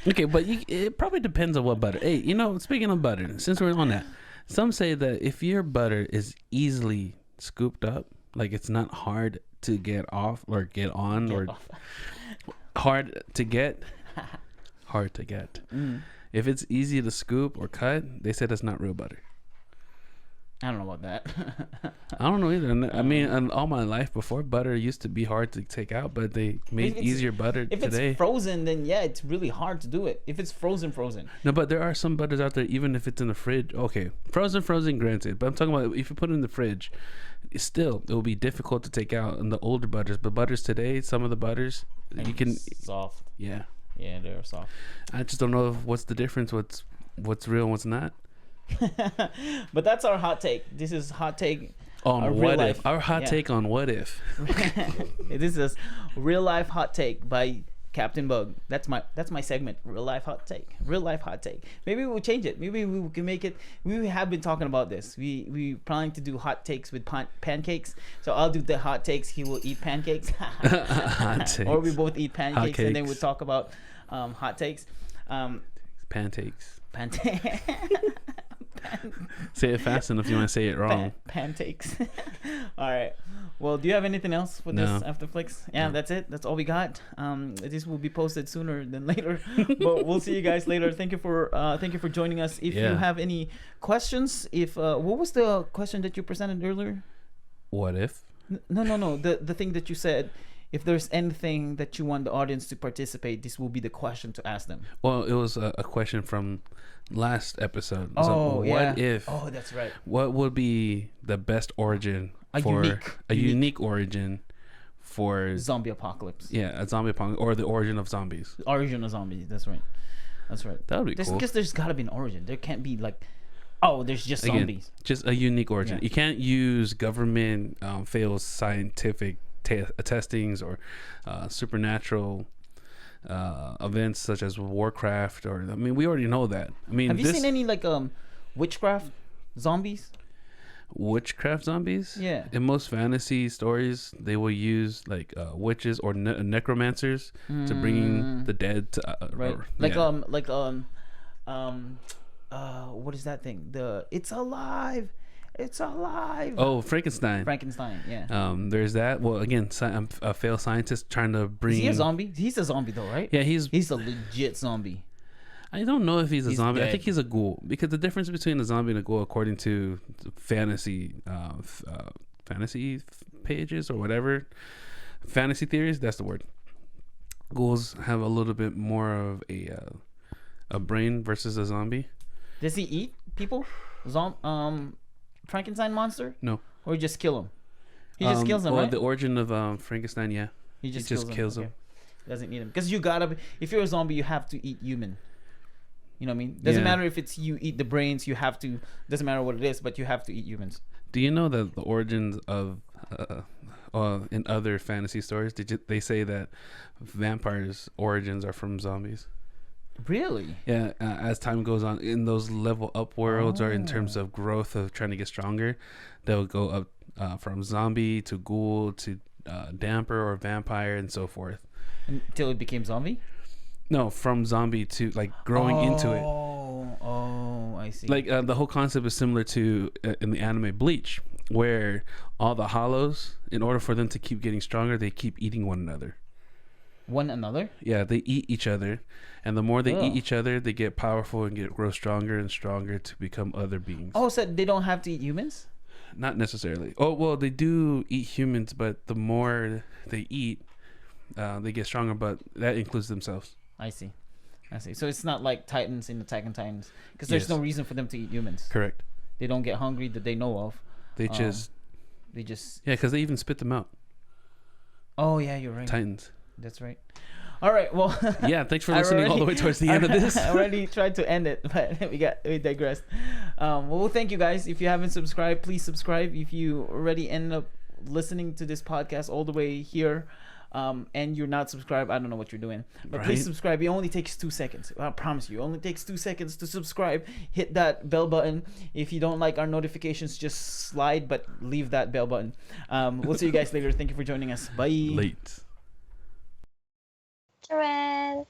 Okay, but it probably depends on what butter. Hey, speaking of butter, since we're on that, some say that if your butter is easily scooped up, like it's not hard to get off or get on hard to get. If it's easy to scoop or cut, they said that's not real butter. I don't know about that. I don't know either. I mean, all my life before, butter used to be hard to take out, but they made easier butter if today. If it's frozen, then yeah, it's really hard to do it. If it's frozen. No, but there are some butters out there, even if it's in the fridge. Okay, frozen, granted. But I'm talking about if you put it in the fridge, it will be difficult to take out in the older butters. But butters today, some of the butters, you can... Soft. Yeah. Yeah, they're soft. I just don't know what's the difference, what's real and what's not. But that's our hot take. This is hot take on what if. Our hot take on what if. This is real life hot take by Captain Bug. That's my segment. Real life hot take. Maybe we'll change it. Maybe we can make it. We have been talking about this. We planning to do hot takes with pancakes. So I'll do the hot takes. He will eat pancakes. Hot takes. Or we both eat pancakes, and then we'll talk about hot takes. Pancakes. Pan- Say it fast enough if you want to say it wrong. Pancakes. All right. Well, do you have anything else for this Afterflicks? Yeah, that's it. That's all we got. This will be posted sooner than later, but we'll see you guys later. Thank you for joining us. If you have any questions, what was the question that you presented earlier? What if? No. The thing that you said. If there's anything that you want the audience to participate, this will be the question to ask them. Well, it was a question from last episode. Oh, what if? Oh, that's right. What would be the best origin unique origin for zombie apocalypse? Yeah, a zombie apocalypse, or the origin of zombies. Origin of zombies. That's right. That would be cool. Because there's got to be an origin. There can't be like, there's just zombies. Just a unique origin. Yeah. You can't use government failed scientific testings or supernatural events such as Warcraft, we already know that. Have you seen any like witchcraft zombies? Witchcraft zombies? Yeah. In most fantasy stories, they will use like witches or necromancers to bring the dead to right. What is that thing? It's alive. Oh, Frankenstein, yeah. There's that. Well, again, a failed scientist trying to bring... Is he a zombie? He's a zombie though, right? Yeah, he's a legit zombie. I don't know if he's a zombie. Dead. I think he's a ghoul, because the difference between a zombie and a ghoul, according to fantasy pages or whatever, fantasy theories, that's the word. Ghouls have a little bit more of a brain versus a zombie. Does he eat people? Frankenstein monster? No. Or just kill him? He just kills them, right? The origin of Frankenstein, yeah. He just kills them. Okay. Doesn't eat him. Because if you're a zombie, you have to eat human. You know what I mean? Doesn't matter if it's you eat the brains, you have to, doesn't matter what it is, but you have to eat humans. Do you know that the origins of, in other fantasy stories, they say that vampires' origins are from zombies? Really? Yeah, as time goes on, in those level up worlds, or in terms of growth of trying to get stronger, they'll go up from zombie to ghoul to damper or vampire and so forth. Until it became zombie? No, from zombie to like growing into it. Oh, I see. Like the whole concept is similar to in the anime Bleach, where all the hollows, in order for them to keep getting stronger, they keep eating one another. One another? Yeah, they eat each other, and the more they eat each other, they get powerful and grow stronger and stronger to become other beings. Oh, so they don't have to eat humans? Not necessarily. Oh, well, they do eat humans, but the more they eat, they get stronger, but that includes themselves. I see. So it's not like Titans in Attack on Titans, because there's Yes. no reason for them to eat humans. Correct. They don't get hungry that they know of. They Um, just They just. yeah, because they even spit them out. Oh yeah, you're right. Titans. That's right. All right. Well. Yeah. Thanks for listening all the way towards the end of this. I already tried to end it, but we digressed. Well, thank you guys. If you haven't subscribed, please subscribe. If you already end up listening to this podcast all the way here, and you're not subscribed, I don't know what you're doing. But please Right. subscribe. It only takes 2 seconds. I promise you. It only takes 2 seconds to subscribe. Hit that bell button. If you don't like our notifications, just slide, but leave that bell button. We'll see you guys later. Thank you for joining us. Bye. Late. Joanne.